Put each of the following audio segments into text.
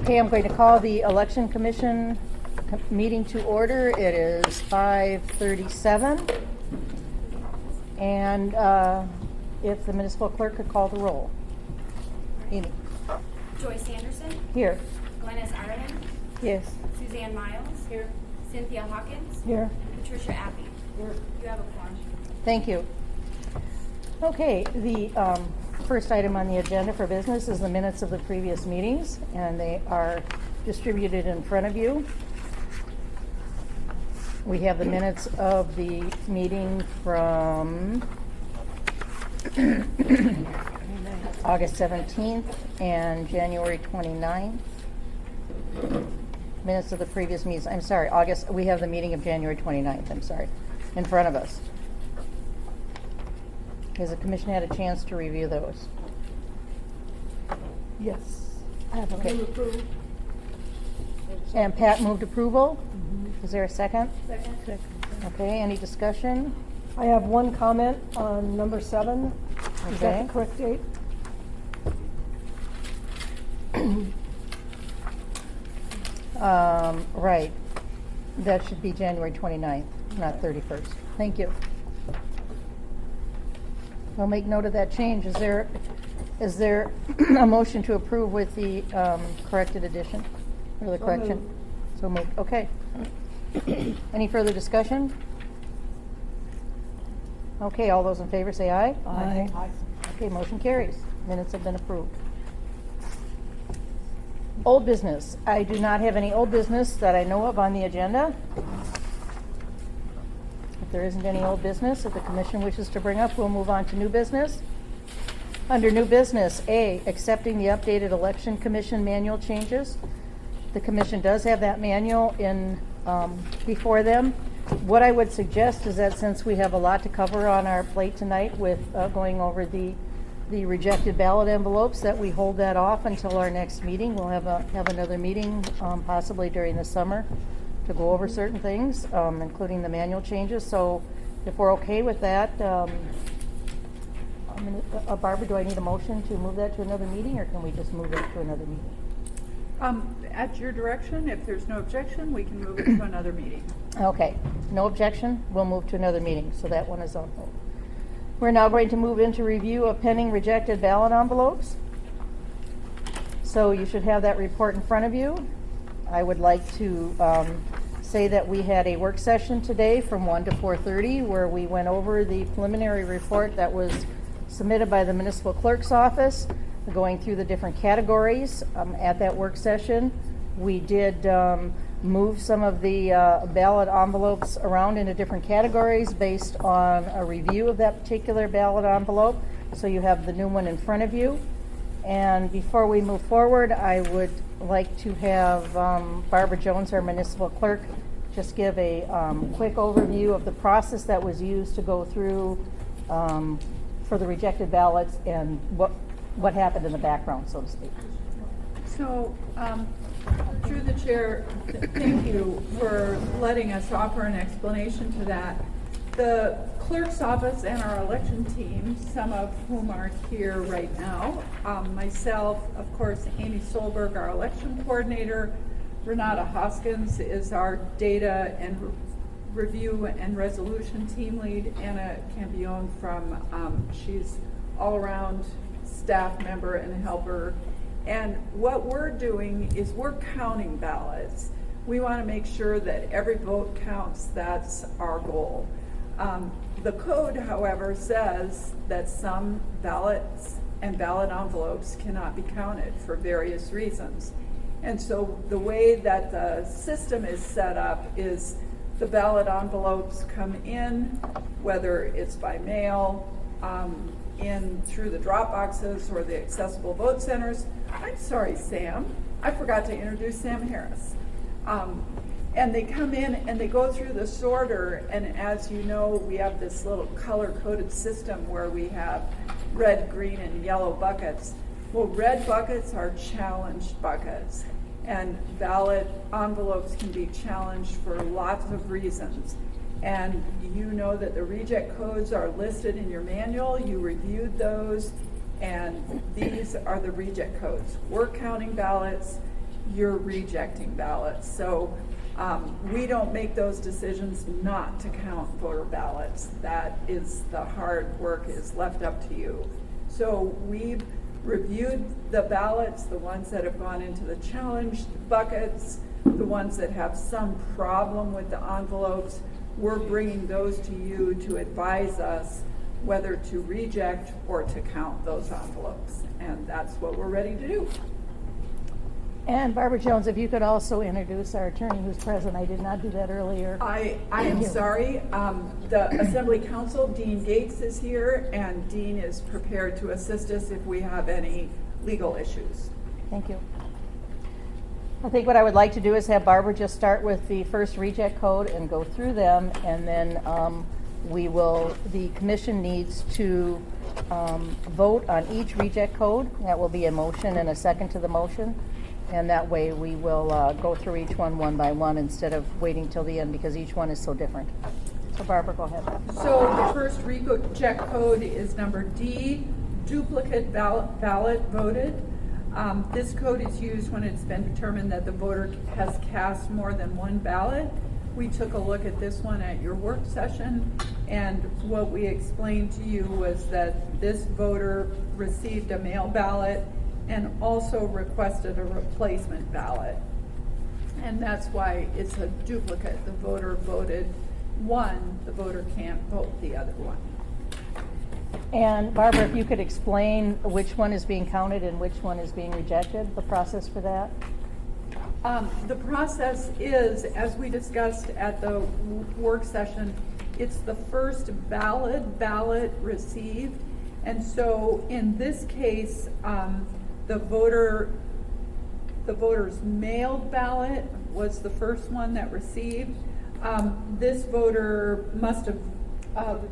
Okay, I'm going to call the Election Commission meeting to order. It is 5:37. And if the municipal clerk could call the roll. Amy. Joyce Anderson. Here. Glennis Arden. Yes. Suzanne Miles. Here. Cynthia Hawkins. Here. Patricia Appy. Here. You have a quorum. Thank you. Okay, the first item on the agenda for business is the minutes of the previous meetings, and they are distributed in front of you. We have the minutes of the meeting from August 17th and January 29th. Minutes of the previous meetings. I'm sorry, we have the meeting of January 29th, I'm sorry, in front of us. Has the commission had a chance to review those? Yes. I have Okay. to approve. And Pat moved approval. Is there a second? Second. Okay, any discussion? I have one comment on number 7. Is that Okay. the correct date? Right. That should be January 29th, not 31st. Thank you. We'll make note of that change. Is there a motion to approve with the corrected addition or the correction? So moved. Okay. Any further discussion? Okay, all those in favor say aye. Aye. Okay, motion carries. Minutes have been approved. Old business. I do not have any old business that I know of on the agenda. If there isn't any old business that the commission wishes to bring up, we'll move on to new business. Under new business, A, accepting the updated election commission manual changes. The commission does have that manual in before them. What I would suggest is that since we have a lot to cover on our plate tonight with going over the rejected ballot envelopes, that we hold that off until our next meeting. We'll have another meeting possibly during the summer to go over certain things, including the manual changes. So if we're okay with that, Barbara, do I need a motion to move that to another meeting, or can we just move it to another meeting? At your direction, if there's no objection, we can move it to another meeting. Okay, no objection. We'll move to another meeting, so that one is on hold. We're now going to move into review of pending rejected ballot envelopes. So you should have that report in front of you. I would like to say that we had a work session today from 1 to 4:30 where we went over the preliminary report that was submitted by the municipal clerk's office, going through the different categories. At that work session, we did move some of the ballot envelopes around into different categories based on a review of that particular ballot envelope. So you have the new one in front of you. And before we move forward, I would like to have Barbara Jones, our municipal clerk, just give a quick overview of the process that was used to go through for the rejected ballots and what happened in the background, so to speak. So, through the chair, thank you for letting us offer an explanation to that. The clerk's office and our election team, some of whom are here right now, myself, of course, Amy Solberg, our election coordinator, Renata Hoskins is our data and review and resolution team lead, Anna Campione she's all-around staff member and helper. And what we're doing is we're counting ballots. We want to make sure that every vote counts. That's our goal. The code, however, says that some ballots and ballot envelopes cannot be counted for various reasons. And so the way that the system is set up is the ballot envelopes come in, whether it's by mail, in through the drop boxes or the accessible vote centers. I'm sorry, Sam. I forgot to introduce Sam Harris. And they come in and they go through the sorter, and as you know, we have this little color-coded system where we have red, green, and yellow buckets. Well, red buckets are challenged buckets, and ballot envelopes can be challenged for lots of reasons. And you know that the reject codes are listed in your manual. You reviewed those, and these are the reject codes. We're counting ballots. you're rejecting ballots. So we don't make those decisions not to count voter ballots. That is, the hard work is left up to you. So we've reviewed the ballots, the ones that have gone into the challenge buckets, the ones that have some problem with the envelopes. We're bringing those to you to advise us whether to reject or to count those envelopes. And that's what we're ready to do. And Barbara Jones, if you could also introduce our attorney who's present. I did not do that earlier. I am sorry. The Assembly Counsel, Dean Gates, is here, and Dean is prepared to assist us if we have any legal issues. Thank you. I think what I would like to do is have Barbara just start with the first reject code and go through them, and then the commission needs to vote on each reject code. That will be a motion and a second to the motion. And that way we will go through each one by one instead of waiting till the end because each one is so different. So Barbara, go ahead. So the first reject code is number D, duplicate ballot voted. This code is used when it's been determined that the voter has cast more than one ballot. We took a look at this one at your work session, and what we explained to you was that this voter received a mail ballot and also requested a replacement ballot. And that's why it's a duplicate. The voter voted one, the voter can't vote the other one. And Barbara, if you could explain which one is being counted and which one is being rejected, the process for that? The process is, as we discussed at the work session, it's the first valid ballot received. And so in this case, the voter's mailed ballot was the first one that received. This voter must have,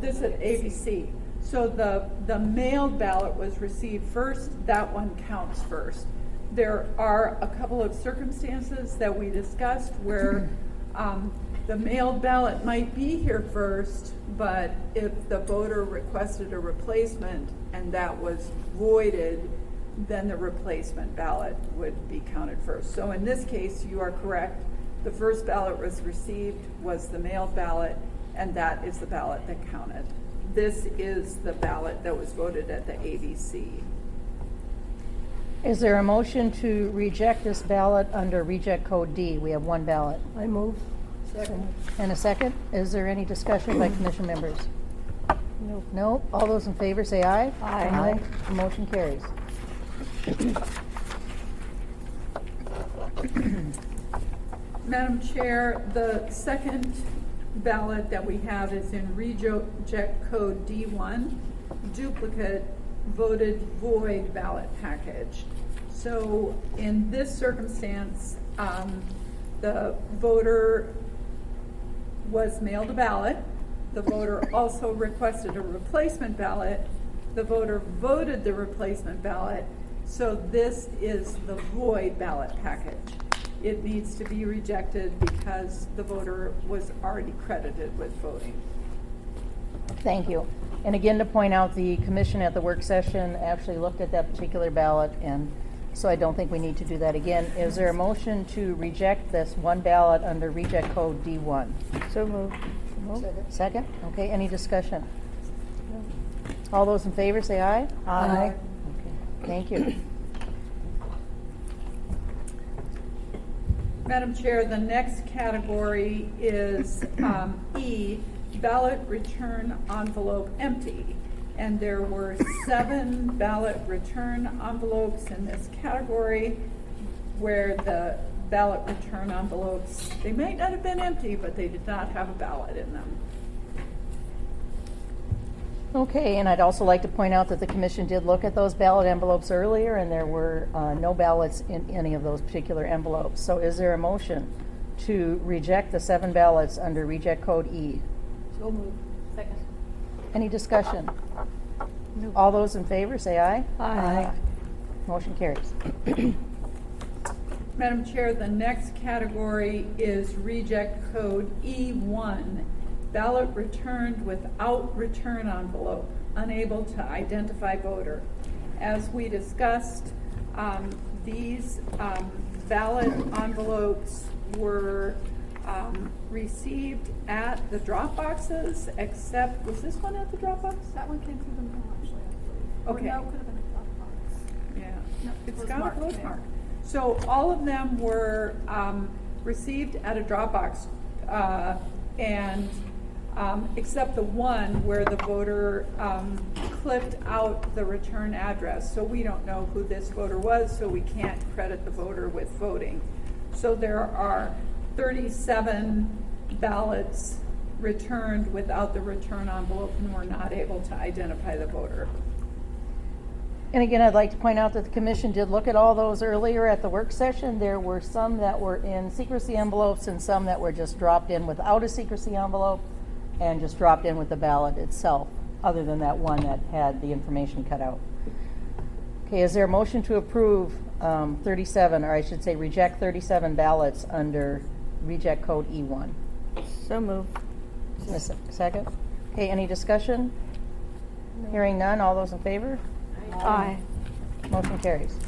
this at ABC. So the mailed ballot was received first, that one counts first. There are a couple of circumstances that we discussed where the mailed ballot might be here first, but if the voter requested a replacement and that was voided, then the replacement ballot would be counted first. So in this case, you are correct. The first ballot was received was the mailed ballot, and that is the ballot that counted. This is the ballot that was voted at the ABC. Is there a motion to reject this ballot under reject code D? We have one ballot. I move. Second. And a second? Is there any discussion by commission members? No. No? All those in favor say aye. Aye. The motion carries. Madam Chair, the second ballot that we have is in reject code D1, duplicate voted void ballot package. So in this circumstance, the voter was mailed a ballot. The voter also requested a replacement ballot. The voter voted the replacement ballot. So this is the void ballot package. It needs to be rejected because the voter was already credited with voting. Thank you. And again, to point out, the commission at the work session actually looked at that particular ballot, and so I don't think we need to do that again. Is there a motion to reject this one ballot under reject code D1? So moved. Second? Okay, any discussion? All those in favor say aye. Aye. Okay, thank you. Madam Chair, the next category is E, ballot return envelope empty. And there were 7 ballot return envelopes in this category where the ballot return envelopes, they may not have been empty, but they did not have a ballot in them. Okay, and I'd also like to point out that the commission did look at those ballot envelopes earlier, and there were no ballots in any of those particular envelopes. So is there a motion to reject the 7 ballots under reject code E? So moved. Second. Any discussion? All those in favor say aye. Aye. Motion carries. Madam Chair, the next category is reject code E1, ballot returned without return envelope, unable to identify voter. As we discussed, these ballot envelopes were received at the drop boxes, except, was this one at the drop box? That one came through the mail, actually, I believe. Okay. Or no, it could have been a Dropbox. Yeah, No, it's it was got a marked postmark. there. So all of them were received at a Dropbox, and except the one where the voter clipped out the return address. So we don't know who this voter was, so we can't credit the voter with voting. So there are 37 ballots returned without the return envelope, and we're not able to identify the voter. And again, I'd like to point out that the commission did look at all those earlier at the work session. There were some that were in secrecy envelopes and some that were just dropped in without a secrecy envelope and just dropped in with the ballot itself, other than that one that had the information cut out. Okay, is there a motion to approve 37, or I should say reject 37 ballots under reject code E1? So moved. Second? Okay, any discussion? Hearing none, all those in favor? Aye. Motion carries.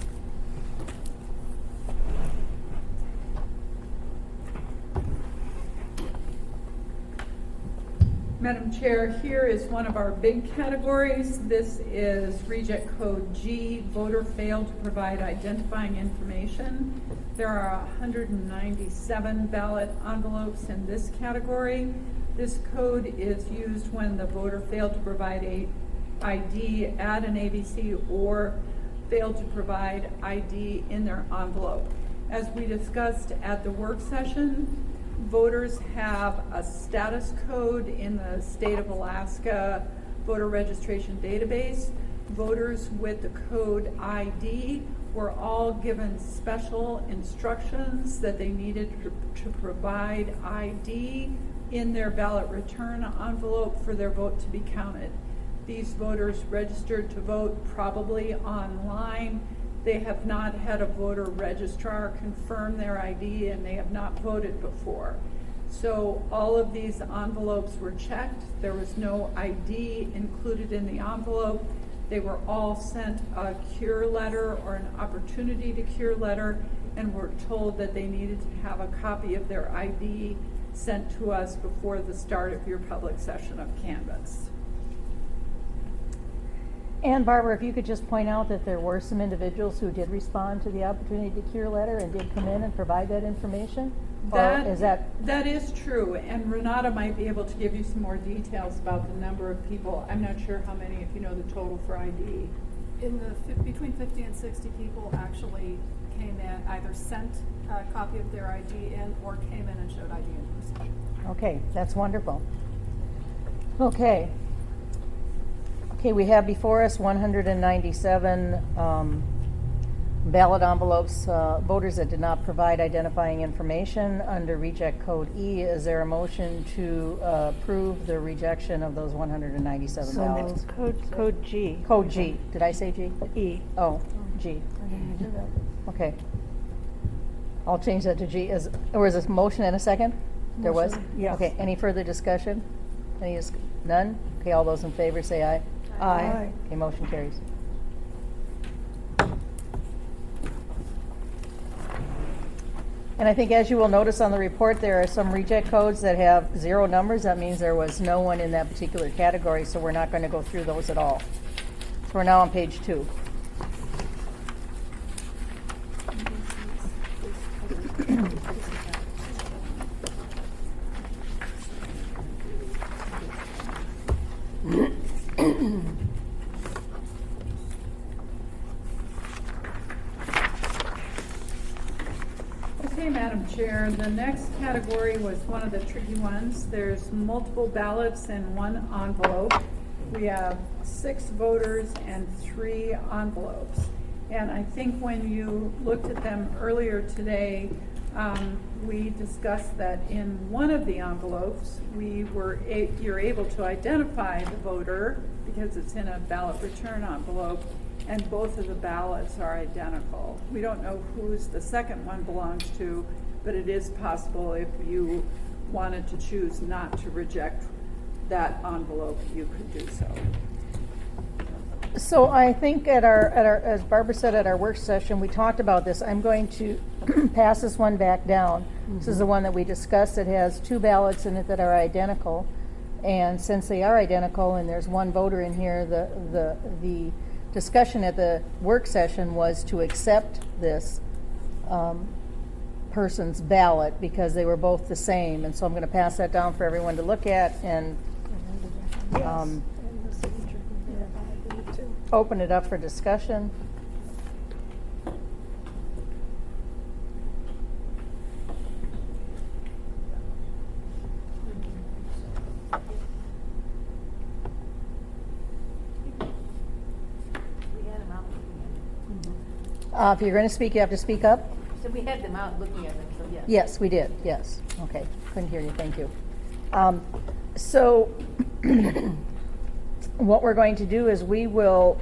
Madam Chair, here is one of our big categories. This is reject code G, voter failed to provide identifying information. There are 197 ballot envelopes in this category. This code is used when the voter failed to provide a ID at an ABC or failed to provide ID in their envelope. As we discussed at the work session, voters have a status code in the state of Alaska voter registration database. Voters with the code ID were all given special instructions that they needed to provide ID in their ballot return envelope for their vote to be counted. These voters registered to vote probably online. They have not had a voter registrar confirm their ID, and they have not voted before. So all of these envelopes were checked. There was no ID included in the envelope. They were all sent a cure letter or an opportunity to cure letter, and were told that they needed to have a copy of their ID sent to us before the start of your public session of canvass. And Barbara, if you could just point out that there were some individuals who did respond to the opportunity to cure letter and did come in and provide that information? Or is that? That is true, and Renata might be able to give you some more details about the number of people. I'm not sure how many, if you know the total for ID. Between 50 and 60 people actually came in, either sent a copy of their ID in or came in and showed ID in person. Okay, that's wonderful. Okay. Okay, we have before us 197 ballot envelopes, voters that did not provide identifying information under reject code E. Is there a motion to approve the rejection of those 197 ballots? Code G. Code G. Did I say G? E. Oh, G. Okay. I'll change that to G. Or is this motion and a second? There was? Motion, yes. Okay, any further discussion? None? Okay, all those in favor say aye. Aye. Okay, motion carries. And I think as you will notice on the report, there are some reject codes that have 0 numbers. That means there was no one in that particular category, so we're not going to go through those at all. So we're now on page 2. Okay, Madam Chair, the next category was one of the tricky ones. There's multiple ballots in one envelope. We have 6 voters and 3 envelopes. And I think when you looked at them earlier today, we discussed that in one of the envelopes, you're able to identify the voter because it's in a ballot return envelope, and both of the ballots are identical. We don't know whose the second one belongs to, but it is possible if you wanted to choose not to reject that envelope, you could do so. So I think at our, as Barbara said, at our work session, we talked about this. I'm going to pass this one back down. This is the one that we discussed. It has 2 ballots in it that are identical. And since they are identical and there's one voter in here, the discussion at the work session was to accept this person's ballot because they were both the same. And so I'm going to pass that down for everyone to look at and And the signature can be verified, I believe, too. open it up for discussion. We had them out looking If you're going to speak, you have to speak up. at them. So we had them out looking at them, so yes. Yes, we did, yes. Okay, couldn't hear you, thank you. So, what we're going to do is we will,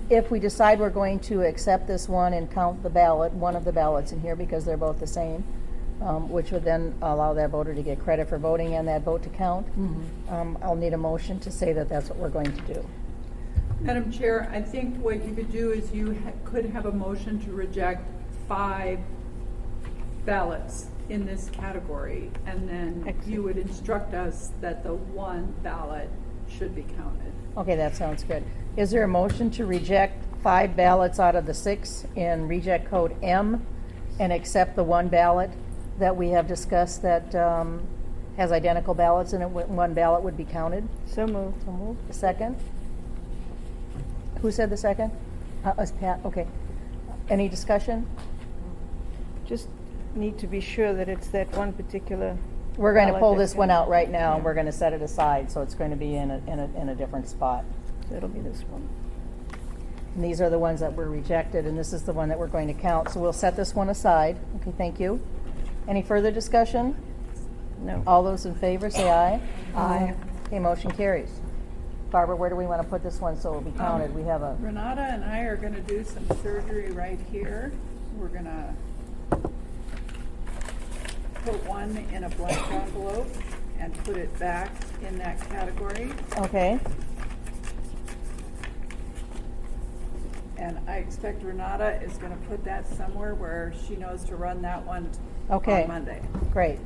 if we decide we're going to accept this one and count the ballot, one of the ballots in here, because they're both the same, which would then allow that voter to get credit for voting and that vote to count, I'll need a motion to say that that's what we're going to do. Madam Chair, I think what you could do is you could have a motion to reject 5 ballots in this category, and then you would instruct us that the 1 ballot should be counted. Okay, that sounds good. Is there a motion to reject 5 ballots out of the 6 in reject code M and accept the 1 ballot that we have discussed that has identical ballots in it, 1 ballot would be counted? So moved. So moved. A second? Who said the second? Us, Pat, okay. Any discussion? Just need to be sure that it's that one particular. We're going to ballot pull that's this one gonna- out right now, and Yeah. we're going to set it aside, so it's going to be in a different spot. So it'll be this one. And these are the ones that were rejected, and this is the one that we're going to count. So we'll set this one aside. Okay, thank you. Any further discussion? No. All those in favor, say aye. Aye. Okay, motion carries. Barbara, where do we want to put this one so it'll be counted? We have a, Renata and I are gonna do some surgery right here. We're gonna put one in a blank envelope and put it back in that category. okay, And I expect Renata is gonna put that somewhere where she knows to run that one Okay. on Monday. great.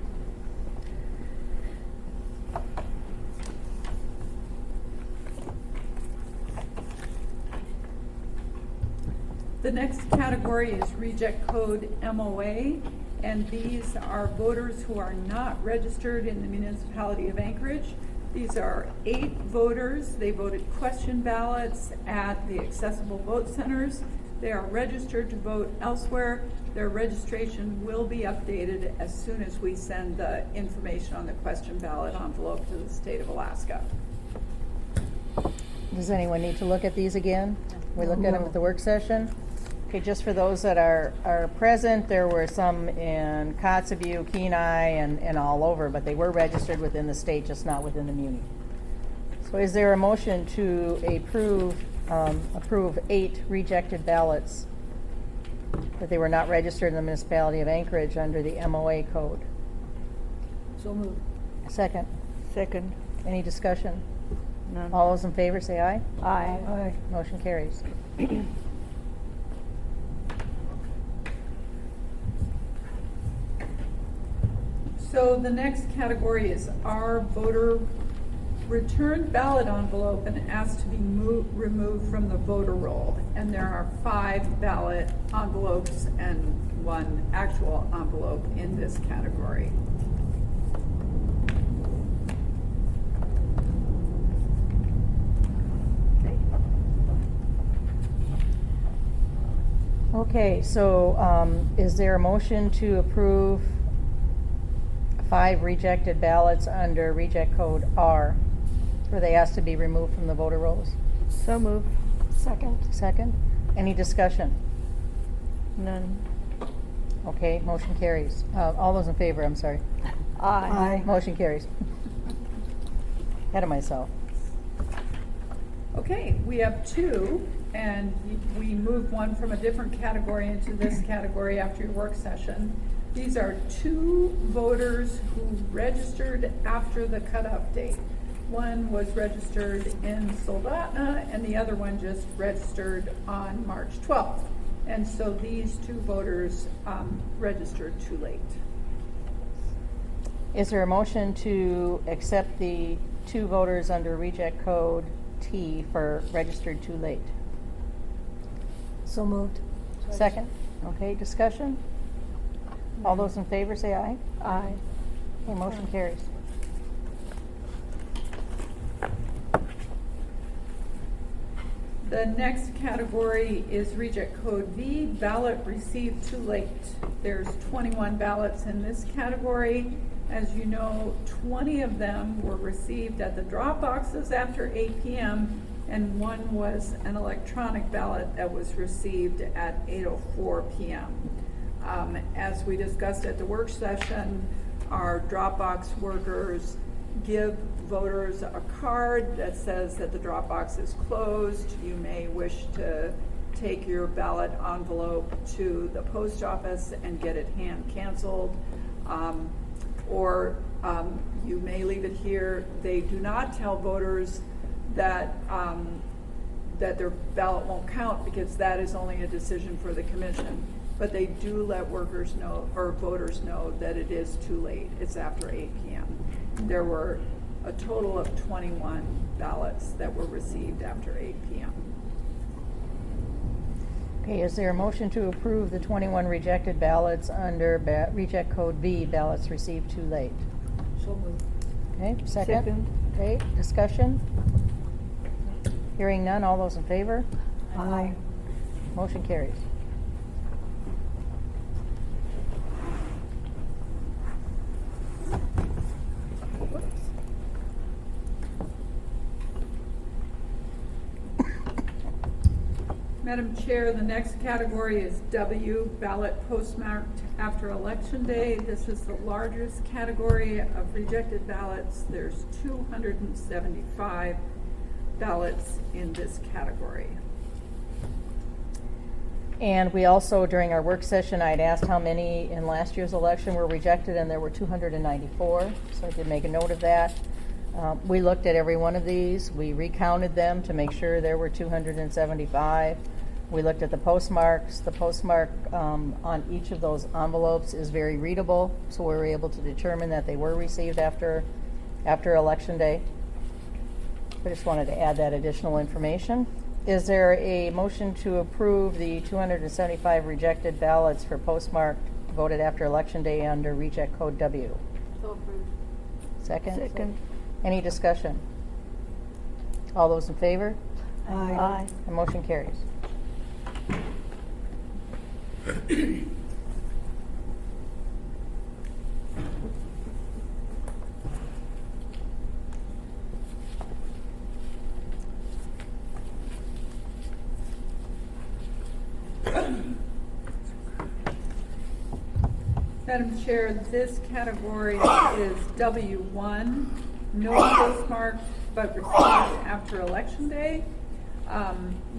The next category is reject code MOA, and these are voters who are not registered in the municipality of Anchorage. These are 8 voters. They voted question ballots at the accessible vote centers. They are registered to vote elsewhere. Their registration will be updated as soon as we send the information on the question ballot envelope to the state of Alaska. Does anyone need to look at these again? We looked at them at the work session. Okay, just for those that are present, there were some in Kotzebue, Kenai, and all over, but they were registered within the state, just not within the muni. So is there a motion to approve 8 rejected ballots that they were not registered in the municipality of Anchorage under the MOA code? So moved. Second. Second. Any discussion? None. All those in favor say aye. Aye. Motion carries. So the next category is our voter returned ballot envelope and asked to be removed from the voter roll. And there are 5 ballot envelopes and 1 actual envelope in this category. Okay, so is there a motion to approve 5 rejected ballots under reject code R, where they asked to be removed from the voter rolls? So moved. Second. Second. Any discussion? None. Okay, motion carries. All those in favor, I'm sorry. Aye. Motion carries. Ahead of myself. Okay, we have 2, and we moved one from a different category into this category after your work session. These are 2 voters who registered after the cutoff date. One was registered in Soldotna, and the other one just registered on March 12th. And so these two voters registered too late. Is there a motion to accept the two voters under reject code T for registered too late? So moved. Second? Okay, discussion? All those in favor say aye. Aye. Okay, motion carries. The next category is reject code V, ballot received too late. There's 21 ballots in this category. As you know, 20 of them were received at the drop boxes after 8 p.m. and one was an electronic ballot that was received at 8:04 p.m. As we discussed at the work session, our Dropbox workers give voters a card that says that the drop box is closed. You may wish to take your ballot envelope to the post office and get it hand canceled, or you may leave it here. They do not tell voters that that their ballot won't count, because that is only a decision for the commission. But they do let workers know, or voters know, that it is too late. It's after 8 p.m. There were a total of 21 ballots that were received after 8 p.m. Okay, is there a motion to approve the 21 rejected ballots under reject code V, ballots received too late? So moved. Okay, second? Second. Okay, discussion? Hearing none, all those in favor? Aye. Motion carries. Madam Chair, the next category is W, ballot postmarked after Election Day. This is the largest category of rejected ballots. There's 275 ballots in this category. And we also, during our work session, I'd asked how many in last year's election were rejected, and there were 294, so I did make a note of that. We looked at every one of these. We recounted them to make sure there were 275. We looked at the postmarks. The postmark on each of those envelopes is very readable, so we were able to determine that they were received after Election Day. I just wanted to add that additional information. Is there a motion to approve the 275 rejected ballots for postmark voted after Election Day under reject code W? So approved. Second? Second. Any discussion? All those in favor? Aye. The motion carries. Madam Chair, this category is W1, no postmark but received after Election Day.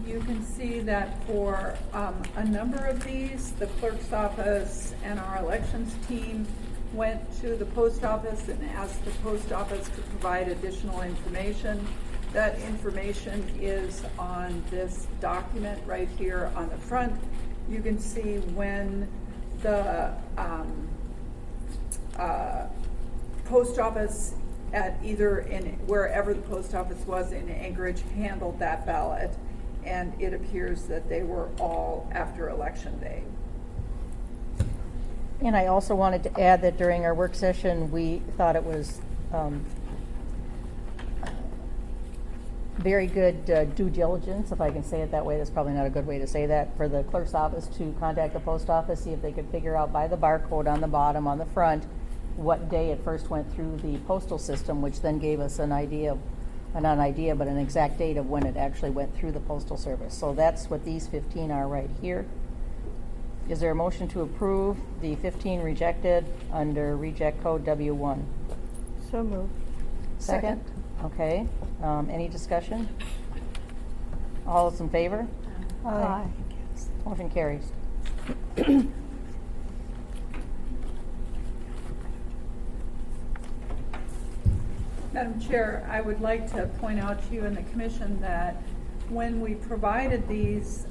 You can see that for a number of these, the clerk's office and our elections team went to the post office and asked the post office to provide additional information. That information is on this document right here on the front. You can see when the post office at either in wherever the post office was in Anchorage handled that ballot, and it appears that they were all after Election Day. And I also wanted to add that during our work session, we thought it was very good due diligence, if I can say it that way. That's probably not a good way to say that, for the clerk's office to contact the post office, see if they could figure out by the barcode on the bottom, on the front, what day it first went through the postal system, which then gave us an idea, not an idea, but an exact date of when it actually went through the postal service. So that's what these 15 are right here. Is there a motion to approve the 15 rejected under reject code W1? So moved. Second? Okay. Any discussion? All those in favor? Aye. Motion carries. Madam Chair, I would like to point out to you and the commission that when we provided these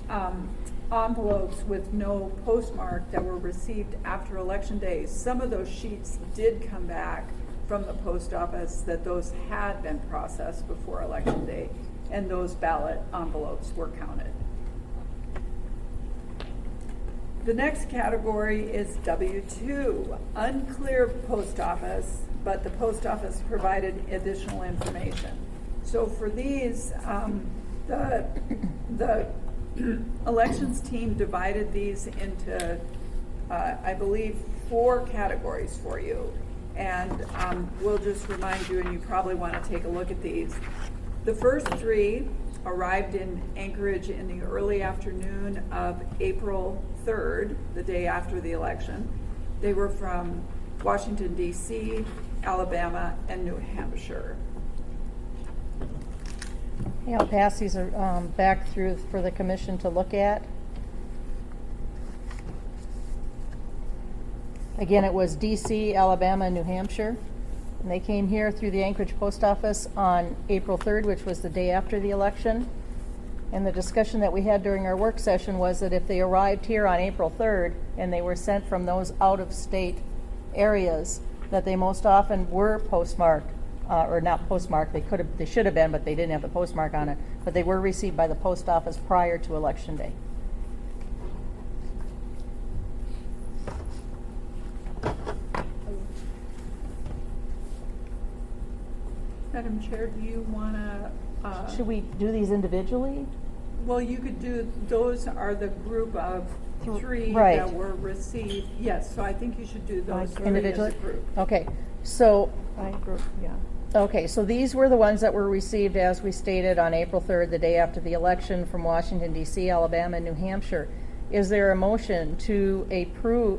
envelopes with no postmark that were received after Election Day, some of those sheets did come back from the post office that those had been processed before Election Day, and those ballot envelopes were counted. The next category is W-2, unclear post office, but the post office provided additional information. So for these, the elections team divided these into, I believe, 4 categories for you. And we'll just remind you, and you probably want to take a look at these. The first 3 arrived in Anchorage in the early afternoon of April 3rd, the day after the election. They were from Washington, D.C., Alabama, and New Hampshire. Okay, I'll pass these back through for the commission to look at. Again, it was DC, Alabama, and New Hampshire. And they came here through the Anchorage Post Office on April 3rd, which was the day after the election. And the discussion that we had during our work session was that if they arrived here on April 3rd and they were sent from those out-of-state areas, that they most often were postmarked, or not postmarked, they should have been, but they didn't have the postmark on it, but they were received by the post office prior to Election Day. Madam Chair, do you want to? Should we do these individually? Well, you could do, those are the group of 3 Right. that were received. Yes, so I think you should do those 3 as a Individually? group. Okay, so, I group, yeah. okay, so these were the ones that were received, as we stated, on April 3rd, the day after the election, from Washington, D.C., Alabama, and New Hampshire. Is there a motion to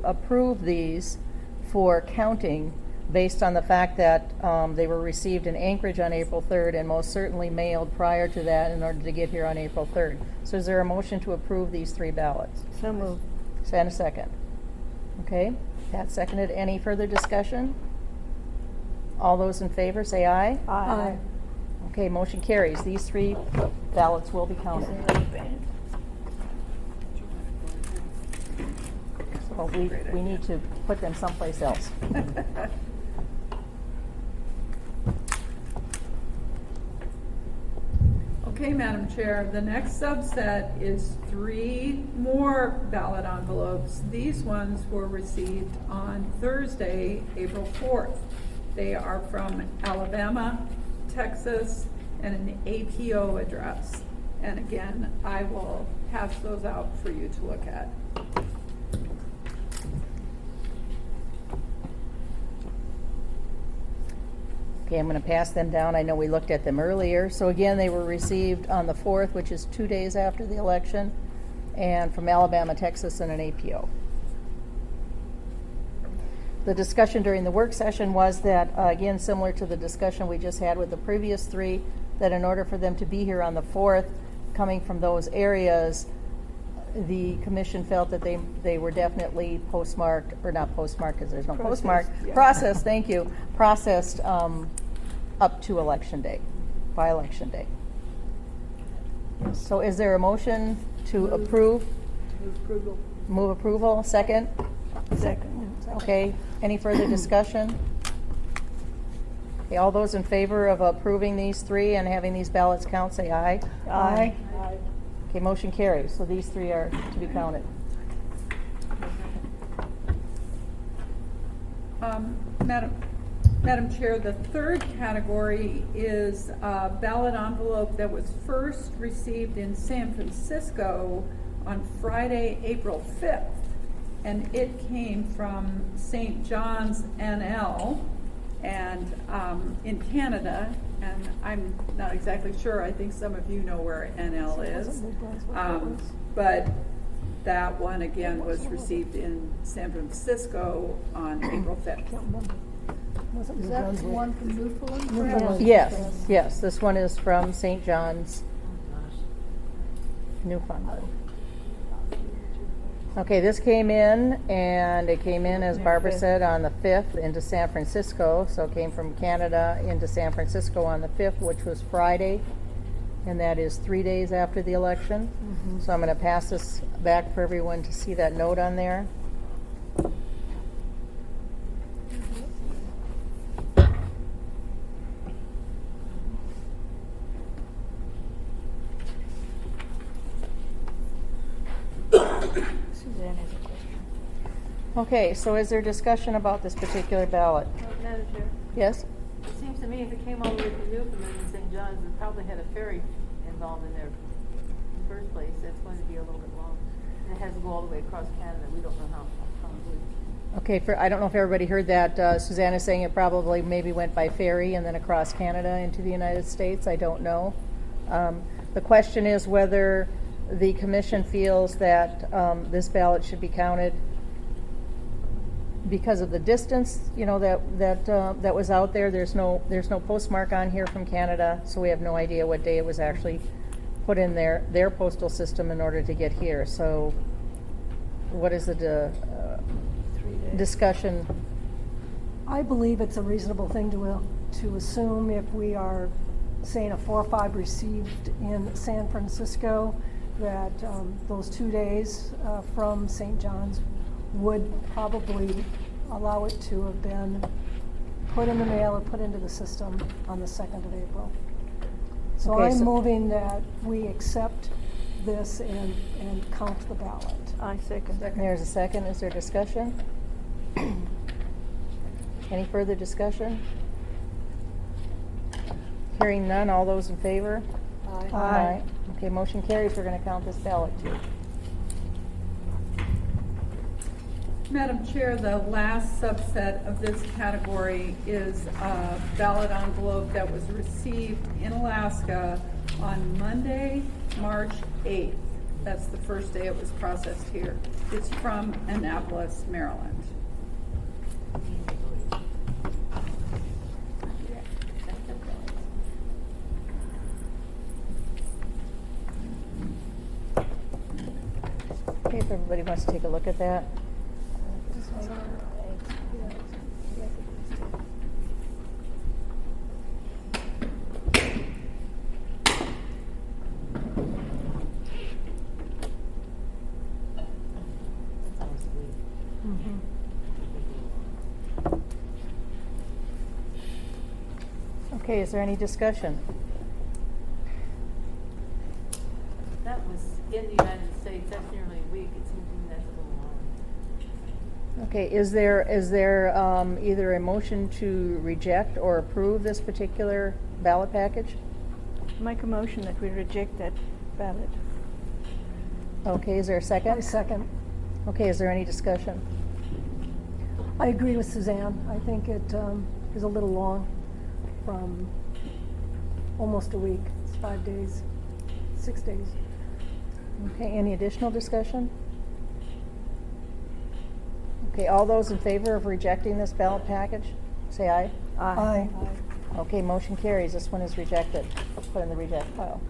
approve these for counting based on the fact that they were received in Anchorage on April 3rd and most certainly mailed prior to that in order to get here on April 3rd? So is there a motion to approve these 3 ballots? So moved. Stand a second. Okay, Pat seconded. Any further discussion? All those in favor say aye. Aye. Okay, motion carries. These 3 ballots will be counted. So we need to put them someplace else. Okay, Madam Chair, the next subset is 3 more ballot envelopes. These ones were received on Thursday, April 4th. They are from Alabama, Texas, and an APO address. And again, I will pass those out for you to look at. Okay, I'm going to pass them down. I know we looked at them earlier. So again, they were received on the 4th, which is 2 days after the election, and from Alabama, Texas, and an APO. The discussion during the work session was that, again, similar to the discussion we just had with the previous 3, that in order for them to be here on the 4th, coming from those areas, the commission felt that they were definitely postmarked, or not postmarked because there's no postmark, yeah. processed, thank you, processed up to Election Day, by Election Day. So is there a motion to approve? Move approval. Move approval, second? Second. Okay, any further discussion? Okay, all those in favor of approving these 3 and having these ballots count, say aye. Aye. Aye. Okay, motion carries. So these 3 are to be counted. Madam Chair, the 3rd category is a ballot envelope that was first received in San Francisco on Friday, April 5th. And it came from St. John's, NL, and in Canada. And I'm not exactly sure. I think some of you know where NL is. But that one, again, was received in San Francisco on April 5th. Is that one from Newfoundland? perhaps? Yes, this one is from St. John's, Newfoundland. Okay, this came in, and it came in, as Yeah, Barbara 5th. said, on the 5th into San Francisco. So it came from Canada into San Francisco on the 5th, which was Friday, and that is 3 days after the election. So I'm going to pass this back for everyone to see that note on there. Suzanne has a question. Okay, so is there discussion about this particular ballot? Madam Chair, Yes? it seems to me if it came all the way from Newfoundland and St. John's, it probably had a ferry involved in there in the first place. That's going to be a little bit long. And it has to go all the way across Canada. We don't know how it would. Okay, I don't know if everybody heard that. Suzanne is saying it probably maybe went by ferry and then across Canada into the United States. I don't know. The question is whether the commission feels that this ballot should be counted because of the distance, that was out there. There's no postmark on here from Canada, so we have no idea what day it was actually put in their postal system in order to get here. So, what is the 3 days. discussion? I believe it's a reasonable thing to assume if we are saying a 4-5 received in San Francisco, that those 2 days from St. John's would probably allow it to have been put in the mail or put into the system on the 2nd of April. So Okay, I'm so- moving that we accept this and count the ballot. I second. There's a second. Is there discussion? Any further discussion? Hearing none. All those in favor? Aye. Okay, motion carries. We're going to count this ballot too. Madam Chair, the last subset of this category is a ballot envelope that was received in Alaska on Monday, March 8th. That's the first day it was processed here. It's from Annapolis, Maryland. Okay, if everybody wants to take a look at that. Okay, is there any discussion? That was in the United States. That's nearly a week. It seems to me that's a little long. Okay, is there either a motion to reject or approve this particular ballot package? Make a motion that we reject that ballot. Okay, is there a I second? second. Okay, is there any discussion? I agree with Suzanne. I think it is a little long from almost a week. It's 5 days, 6 days. Okay, any additional discussion? Okay, all those in favor of rejecting this ballot package, say aye. Aye. Okay, motion carries. This one is rejected. Put in the reject pile.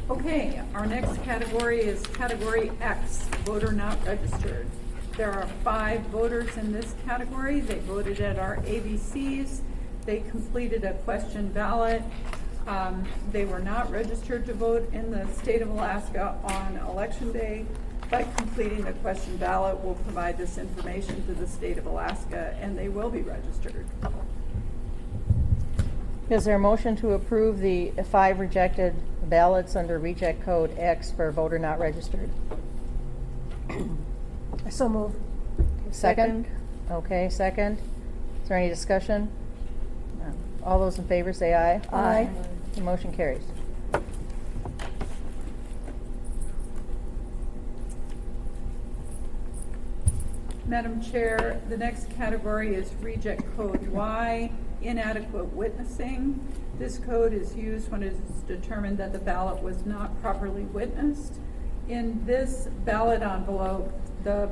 Okay, our next category is category X, voter not registered. There are 5 voters in this category. They voted at our ABCs. They completed a question ballot. They were not registered to vote in the state of Alaska on Election Day. By completing the question ballot, we'll provide this information to the state of Alaska, and they will be registered. Is there a motion to approve the 5 rejected ballots under reject code X for voter not registered? I so move. Second? Okay, second. Is there any discussion? No. All those in favor say aye. Aye. The motion carries. Madam Chair, the next category is Reject Code Y, inadequate witnessing. This code is used when it is determined that the ballot was not properly witnessed. In this ballot envelope, the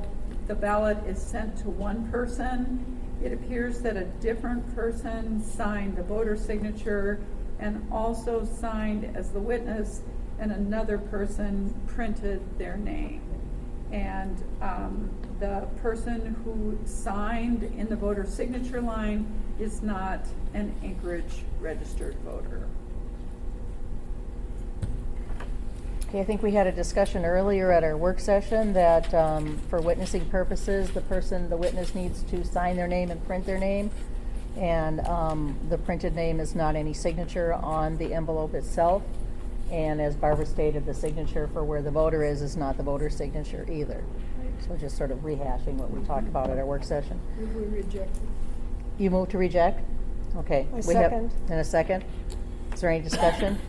ballot is sent to one person. It appears that a different person signed the voter signature and also signed as the witness, and another person printed their name. And the person who signed in the voter signature line is not an Anchorage registered voter. Okay, I think we had a discussion earlier at our work session that for witnessing purposes, the witness needs to sign their name and print their name. And the printed name is not any signature on the envelope itself. And as Barbara stated, the signature for where the voter is not the voter's signature either. So just sort of rehashing what we talked about at our work session. We reject. You move to reject? Okay. I We second. have, in a second. Is there any discussion?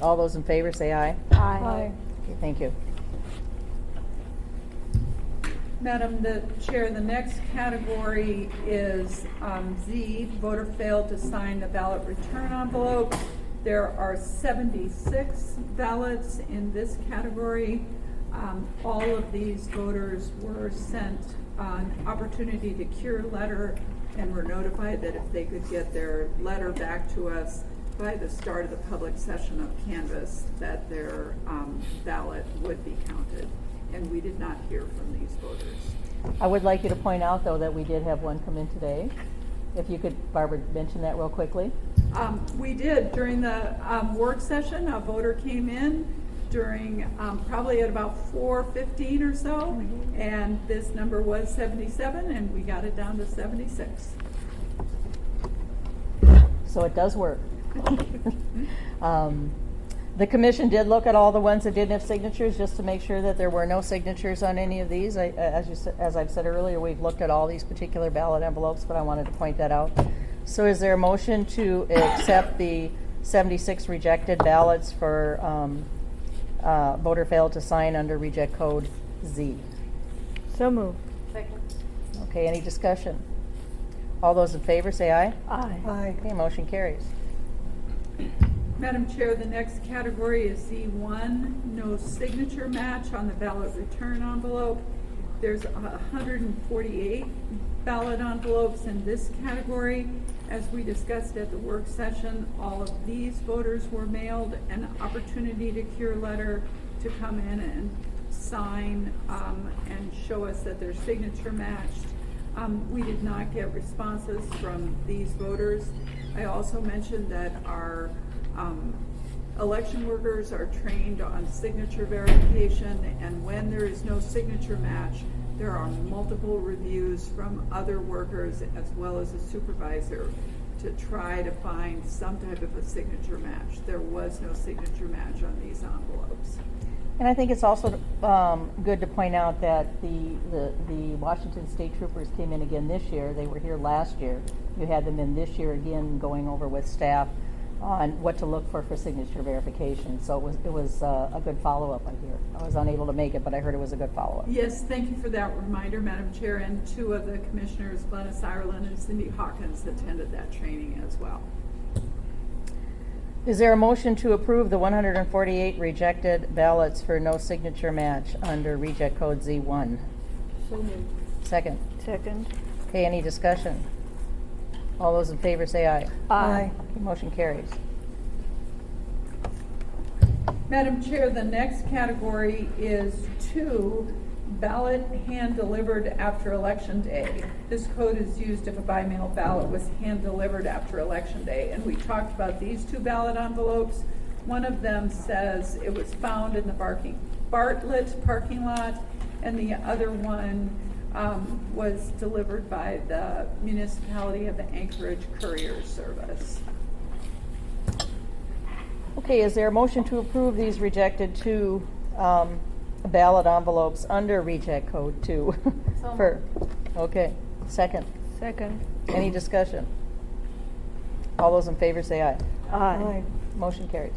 All those in favor say aye. Aye. Okay, thank you. Madam the Chair, the next category is Z, voter failed to sign the ballot return envelope. There are 76 ballots in this category. All of these voters were sent an opportunity to cure letter and were notified that if they could get their letter back to us by the start of the public session of canvass, that their ballot would be counted. And we did not hear from these voters. I would like you to point out, though, that we did have one come in today. If you could, Barbara, mention that real quickly. We did. During the work session, a voter came in during probably at about 4:15 or so, and this number was 77, and we got it down to 76. So it does work. The commission did look at all the ones that didn't have signatures, just to make sure that there were no signatures on any of these. As I've said earlier, we've looked at all these particular ballot envelopes, but I wanted to point that out. So is there a motion to accept the 76 rejected ballots for voter failed to sign under reject code Z? So moved. Second. Okay, any discussion? All those in favor say aye. Aye. Aye. Okay, motion carries. Madam Chair, the next category is Z1, no signature match on the ballot return envelope. There's 148 ballot envelopes in this category. As we discussed at the work session, all of these voters were mailed an opportunity to cure letter to come in and sign and show us that their signature matched. We did not get responses from these voters. I also mentioned that our election workers are trained on signature verification, and when there is no signature match, there are multiple reviews from other workers as well as a supervisor to try to find some type of a signature match. There was no signature match on these envelopes. And I think it's also good to point out that the Washington State Troopers came in again this year. They were here last year. You had them in this year again, going over with staff on what to look for signature verification. So it was a good follow-up, I hear. I was unable to make it, but I heard it was a good follow-up. Yes, thank you for that reminder, Madam Chair, and two of the commissioners, Glennis Ireland and Cindy Hawkins, attended that training as well. Is there a motion to approve the 148 rejected ballots for no signature match under reject code Z1? So moved. Second. Second. Okay, any discussion? All those in favor say aye. Aye. Okay, motion carries. Madam Chair, the next category is 2, ballot hand-delivered after Election Day. This code is used if a by-mail ballot was hand-delivered after Election Day. And we talked about these 2 ballot envelopes. One of them says it was found in the Bartlett parking lot, and the other one was delivered by the municipality of the Anchorage Courier Service. Okay, is there a motion to approve these rejected 2 ballot envelopes under reject code 2? So Okay, second. Second. Any discussion? All those in favor say aye. Aye. Motion carries.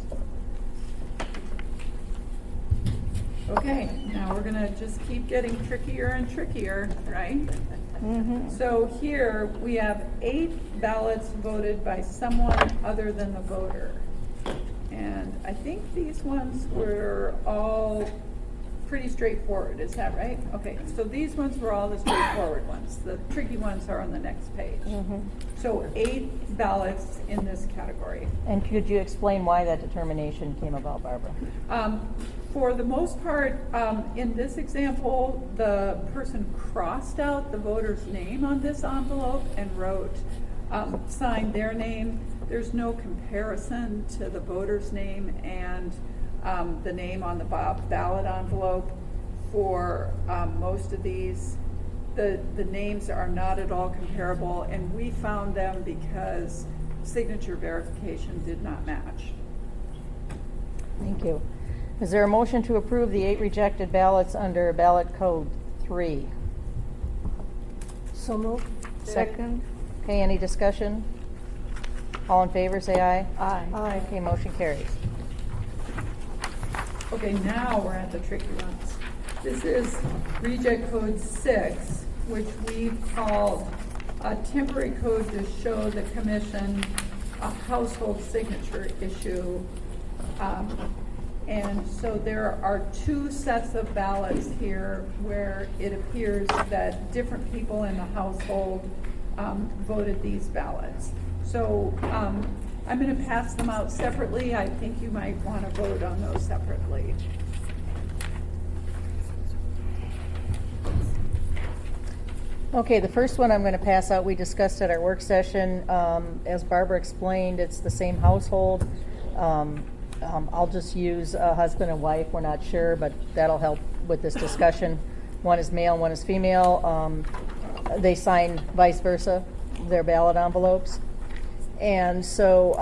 Okay, now we're gonna just keep getting trickier and trickier, right? Mm-hmm. So here, we have 8 ballots voted by someone other than the voter. And I think these ones were all pretty straightforward, is that right? Okay, so these ones were all the straightforward ones. The tricky ones are on the next page. So 8 ballots in this category. And could you explain why that determination came about, Barbara? For the most part, in this example, the person crossed out the voter's name on this envelope and wrote, signed their name. There's no comparison to the voter's name and the name on the ballot envelope. For most of these, the names are not at all comparable, and we found them because signature verification did not match. Thank you. Is there a motion to approve the 8 rejected ballots under ballot code 3? So moved. Second? Okay, any discussion? All in favor, say aye. Aye. Okay, motion carries. Okay, now we're at the tricky ones. This is reject code 6, which we called a temporary code to show the commission a household signature issue. And so there are 2 sets of ballots here where it appears that different people in the household voted these ballots. So I'm going to pass them out separately. I think you might want to vote on those separately. Okay, the first one I'm going to pass out, we discussed at our work session. As Barbara explained, it's the same household. I'll just use husband and wife. We're not sure, but that'll help with this discussion. One is male, one is female. They sign vice versa, their ballot envelopes. And so,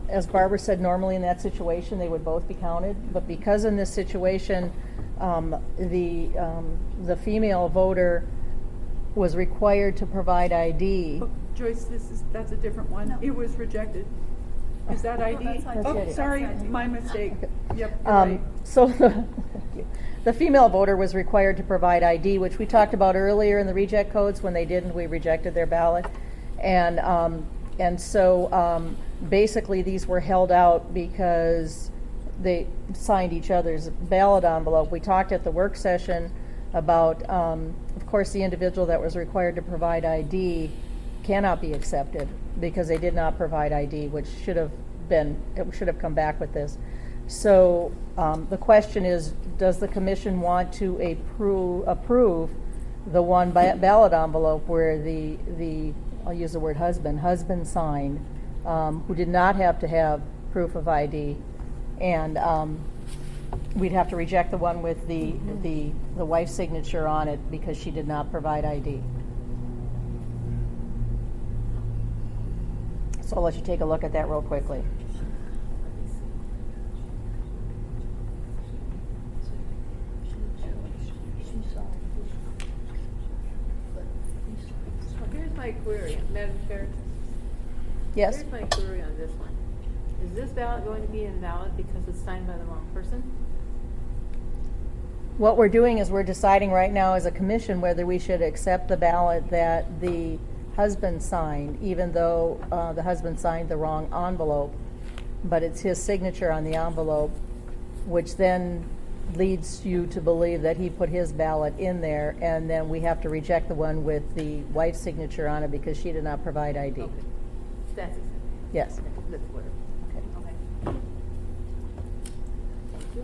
as Barbara said, normally in that situation, they would both be counted. But because in this situation, the female voter was required to provide ID. Oh, Joyce, that's a different one. No. It was rejected. Is that ID? that's ID. Oh, That's sorry, ID. my mistake. Yep, you're right. So the female voter was required to provide ID, which we talked about earlier in the reject codes. When they didn't, we rejected their ballot. And so basically these were held out because they signed each other's ballot envelope. We talked at the work session about, of course, the individual that was required to provide ID cannot be accepted because they did not provide ID, which should have come back with this. So the question is, does the commission want to approve the one ballot envelope where the I'll use the word husband signed, who did not have to have proof of ID, and we'd have to reject the one with the wife's signature on it because she did not provide ID. So I'll let you take a look at that real quickly. So here's my query, Madam Chair. Yes? Here's my query on this one. Is this ballot going to be invalid because it's signed by the wrong person? What we're doing is we're deciding right now as a commission whether we should accept the ballot that the husband signed, even though the husband signed the wrong envelope, but it's his signature on the envelope, which then leads you to believe that he put his ballot in there, and then we have to reject the one with the wife's signature on it because she did not provide ID. Okay. That's accepted. Yes. That's what. Okay. Okay. Thank you.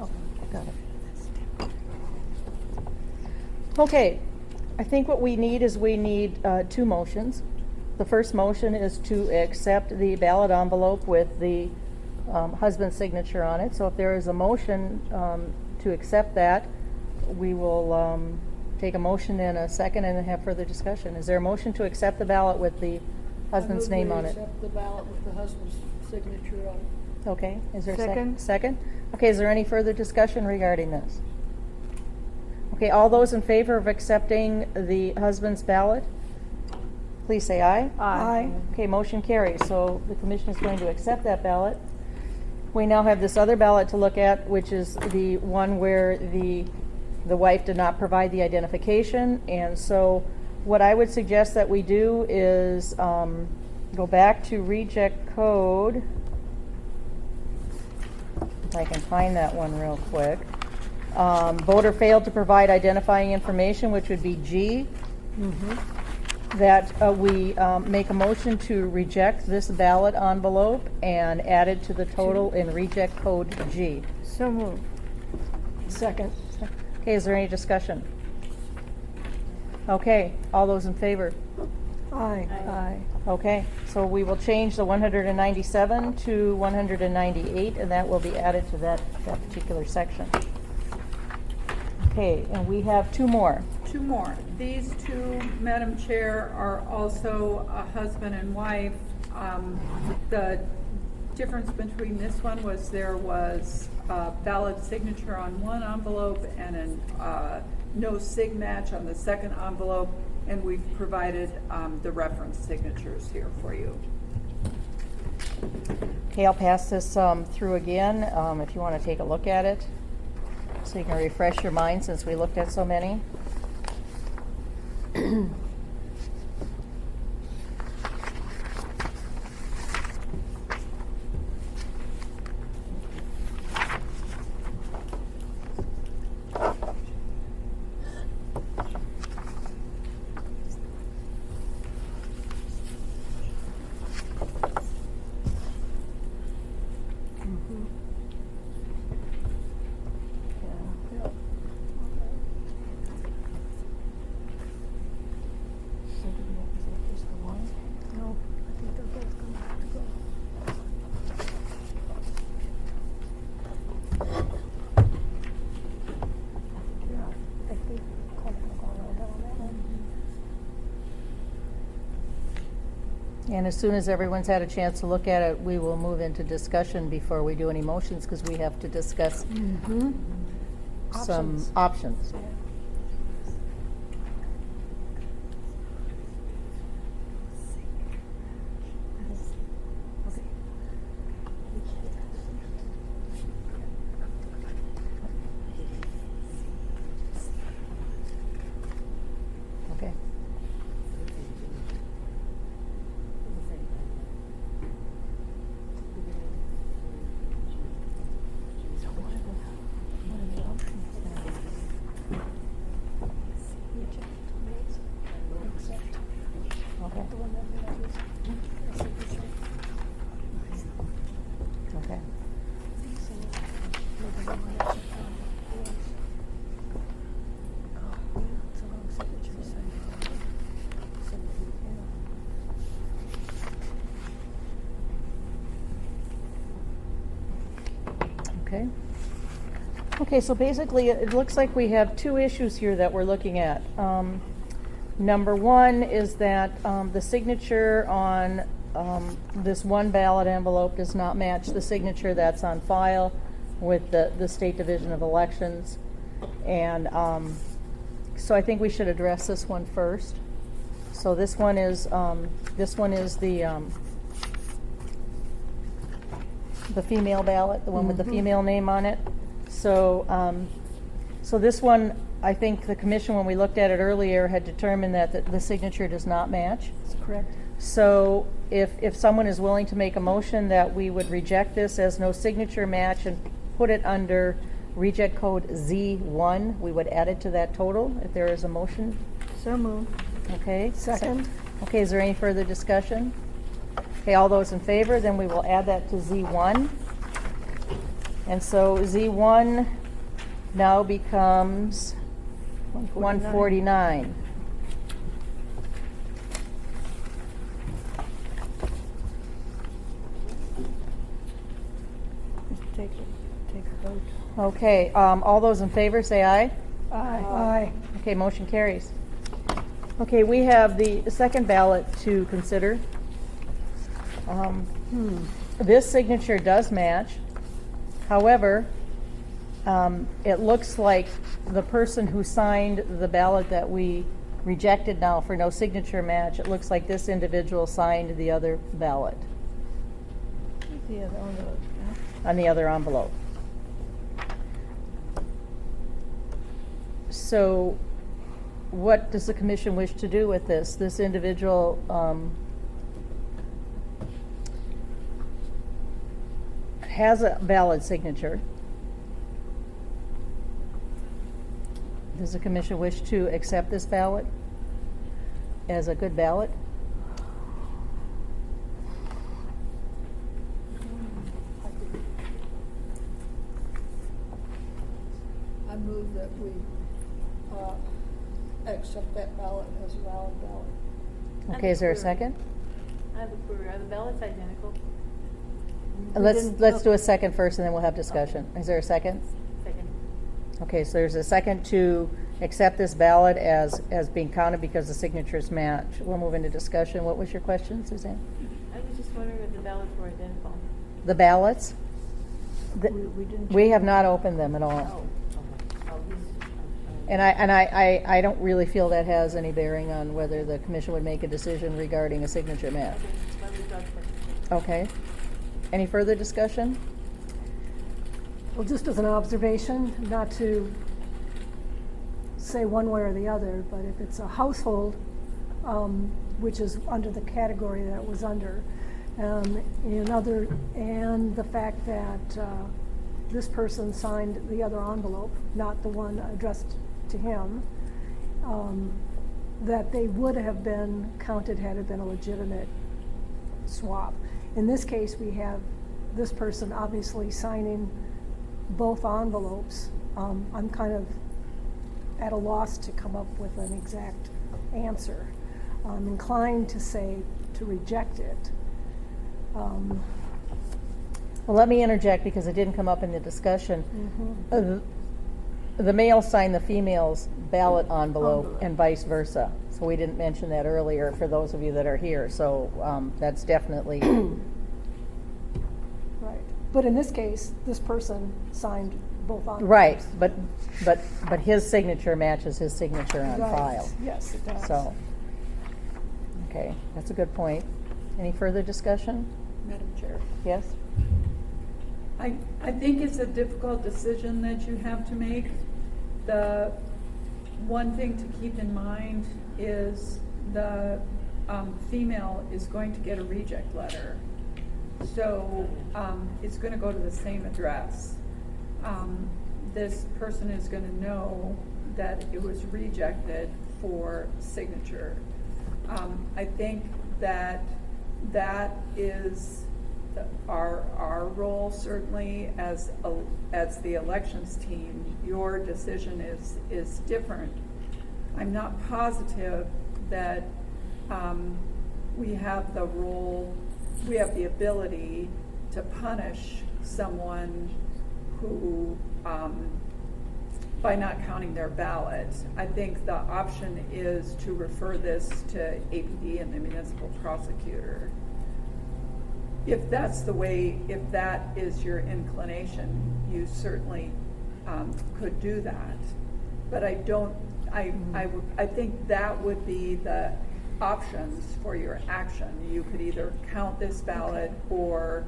Okay, got it. Okay, I think what we need is we need 2 motions. The first motion is to accept the ballot envelope with the husband's signature on it. So if there is a motion to accept that, we will take a motion and a second and then have further discussion. Is there a motion to accept the ballot with the husband's name on it? Accept the ballot with the husband's signature on it. Okay, is there a Second. second? Okay, is there any further discussion regarding this? Okay, all those in favor of accepting the husband's ballot, please say aye. Aye. Okay, motion carries. So the commission is going to accept that ballot. We now have this other ballot to look at, which is the one where the wife did not provide the identification, and so what I would suggest that we do is go back to reject code. If I can find that one real quick. Voter failed to provide identifying information, which would be G. That we make a motion to reject this ballot envelope and add it to the total in reject code G. So moved. Second. Okay, is there any discussion? Okay, all those in favor? Aye. Aye. Okay, so we will change the 197 to 198, and that will be added to that particular section. Okay, and we have two more. Two more. These two, Madam Chair, are also a husband and wife. The difference between this one was there was a valid signature on one envelope and a no sig match on the second envelope, and we've provided the reference signatures here for you. Okay, I'll pass this through again if you want to take a look at it, so you can refresh your mind since we looked at so many. No, I think they're both gonna have to go. Yeah, I think Coleman's gonna go down that one. And as soon as everyone's had a chance to look at it, we will move into discussion before we do any motions, because we have to discuss some options. Okay. Okay. Okay. Okay. Okay, so basically, it looks like we have two issues here that we're looking at. Number one is that the signature on this one ballot envelope does not match the signature that's on file with the State Division of Elections. And so I think we should address this one first. So this one is the female ballot, the one with the female name on it. So, so this one, I think the commission, when we looked at it earlier, had determined that the signature does not match. That's correct. So if someone is willing to make a motion that we would reject this as no signature match and put it under reject code Z1, we would add it to that total, if there is a motion. So moved. Okay. Second. Okay, is there any further discussion? Okay, all those in favor, then we will add that to Z1. And so Z1 now becomes 149. Take a vote. Okay, all those in favor, say aye. Aye. Okay, motion carries. Okay, we have the second ballot to consider. This signature does match. However, it looks like the person who signed the ballot that we rejected now for no signature match, it looks like this individual signed the other ballot The other envelope. on the other envelope. So what does the commission wish to do with this? This individual has a valid signature. Does the commission wish to accept this ballot as a good ballot? I move that we accept that ballot as a valid ballot. Okay, is there a second? I have a query. Are the ballots identical? Let's do a second first, and then we'll have discussion. Is there a second? Second. Okay, so there's a second to accept this ballot as being counted because the signatures match. We'll move into discussion. What was your question, Suzanne? I was just wondering if the ballots were identical. The ballots? We didn't. We have not opened them at all. Oh, he's. And I don't really feel that has any bearing on whether the commission would make a decision regarding a signature match. Okay, let me start first. Okay. Any further discussion? Well, just as an observation, not to say one way or the other, but if it's a household, which is under the category that it was under, and the fact that this person signed the other envelope, not the one addressed to him, that they would have been counted had it been a legitimate swap. In this case, we have this person obviously signing both envelopes. I'm kind of at a loss to come up with an exact answer. I'm inclined to say to reject it. Well, let me interject because it didn't come up in the discussion. The male signed the female's ballot envelope and vice versa. So we didn't mention that earlier for those of you that are here. So that's definitely Right. But in this case, this person signed both envelopes. right. But his signature matches his signature on Right. file. Yes, it does. So, okay, that's a good point. Any further discussion? Madam Chair. Yes? I think it's a difficult decision that you have to make. The one thing to keep in mind is the female is going to get a reject letter. So it's going to go to the same address. This person is going to know that it was rejected for signature. I think that is our role, certainly as the elections team. Your decision is different. I'm not positive that we have the ability to punish someone who by not counting their ballot. I think the option is to refer this to APD and the municipal prosecutor. If that's if that is your inclination, you certainly could do that. But I think that would be the options for your action. You could either count this ballot or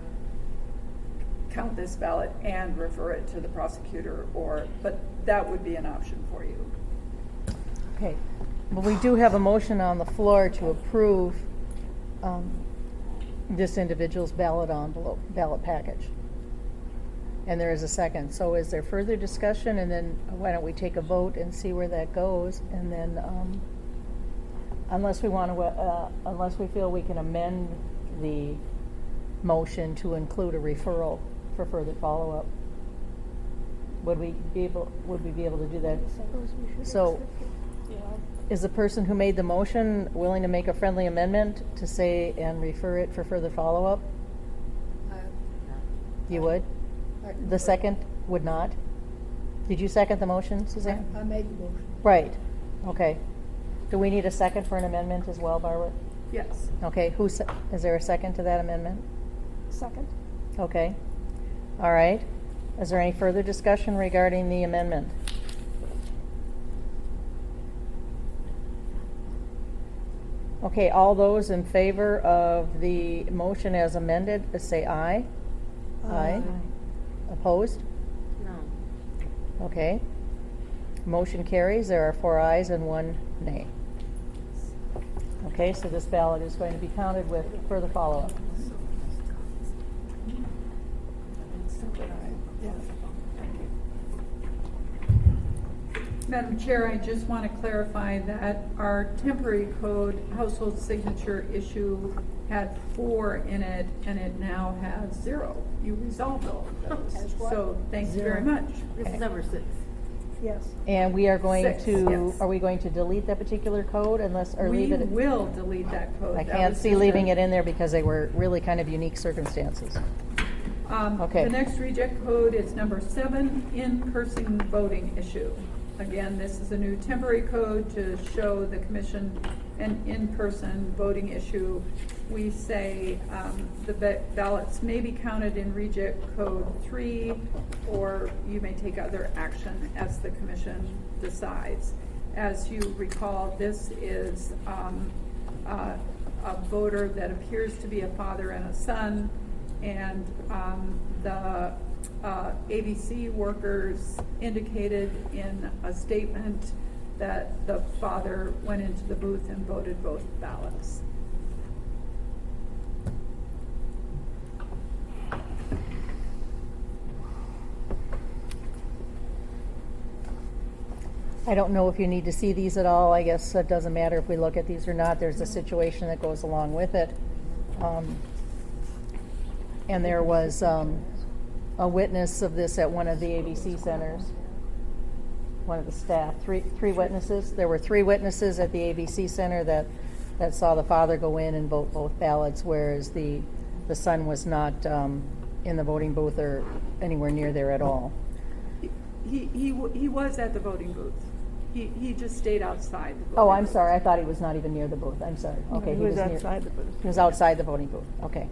count this ballot and refer it to the prosecutor, but that would be an option for you. Okay. Well, we do have a motion on the floor to approve this individual's ballot package. And there is a second. So is there further discussion? And then why don't we take a vote and see where that goes? And then unless we feel we can amend the motion to include a referral for further follow-up, would we be able to do that? So is the person who made the motion willing to make a friendly amendment to say and refer it for further follow-up? You would? The second would not? Did you second the motion, Suzanne? I made the motion. Right. Okay. Do we need a second for an amendment as well, Barbara? Yes. Okay. Is there a second to that amendment? Second. Okay. All right. Is there any further discussion regarding the amendment? Okay, all those in favor of the motion as amended, say aye. Aye. Opposed? No. Okay. Motion carries. There are 4 ayes and 1 nay. Okay, so this ballot is going to be counted with further follow-up. Madam Chair, I just want to clarify that our temporary code household signature issue had 4 in it, and it now has 0. You resolved all of those. Has what? So thank you very much. This is number 6. Yes. And we are going 6, to, yes. are we going to delete that particular code unless, or We leave it? will delete that code. I That can't was see just leaving a- it in there because they were really kind of unique circumstances. Okay. The next reject code is number 7, in-person voting issue. Again, this is a new temporary code to show the commission an in-person voting issue. We say the ballots may be counted in reject code 3, or you may take other action as the commission decides. As you recall, this is a voter that appears to be a father and a son, and the ABC workers indicated in a statement that the father went into the booth and voted both ballots. I don't know if you need to see these at all. I guess it doesn't matter if we look at these or not. There's a situation that goes along with it. And there was a witness of this at one of the ABC centers, one of the staff, three witnesses. There were 3 witnesses at the ABC center that saw the father go in and vote both ballots, whereas the son was not in the voting booth or anywhere near there at all. He was at the voting booth. He just stayed outside the voting Oh, I'm booth. sorry. I thought he was not even near the booth. I'm sorry. Okay, he was near- outside the booth. He was outside the voting booth. Okay.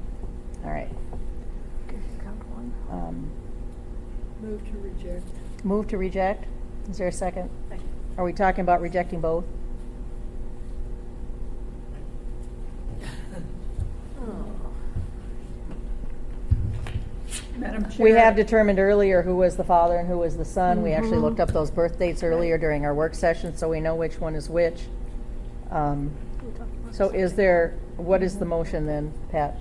All right. Move to reject. Move to reject. Is there a second? Second. Are we talking about rejecting both? Madam Chair. We have determined earlier who was the father and who was the son. We actually looked up those birth dates earlier during our work session, so we know which one is which. So is there, what is the motion then, Pat?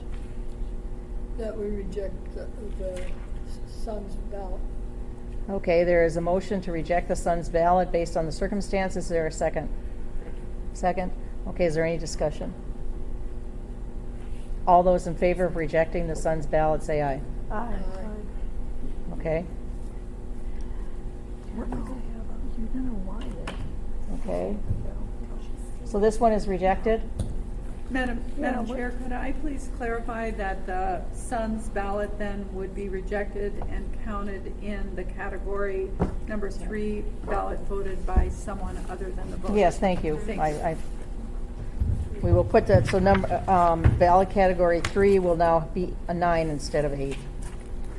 That we reject the son's ballot. Okay, there is a motion to reject the son's ballot based on the circumstances. Is there a second? Second? Okay, is there any discussion? All those in favor of rejecting the son's ballot, say aye. Aye. Okay? You're gonna want it. Okay. So this one is rejected? Madam what- Chair, could I please clarify that the son's ballot then would be rejected and counted in the category number 3, ballot voted by someone other than the voter? Yes, thank you. Thanks. We will put that, so ballot category 3 will now be a 9 instead of 8.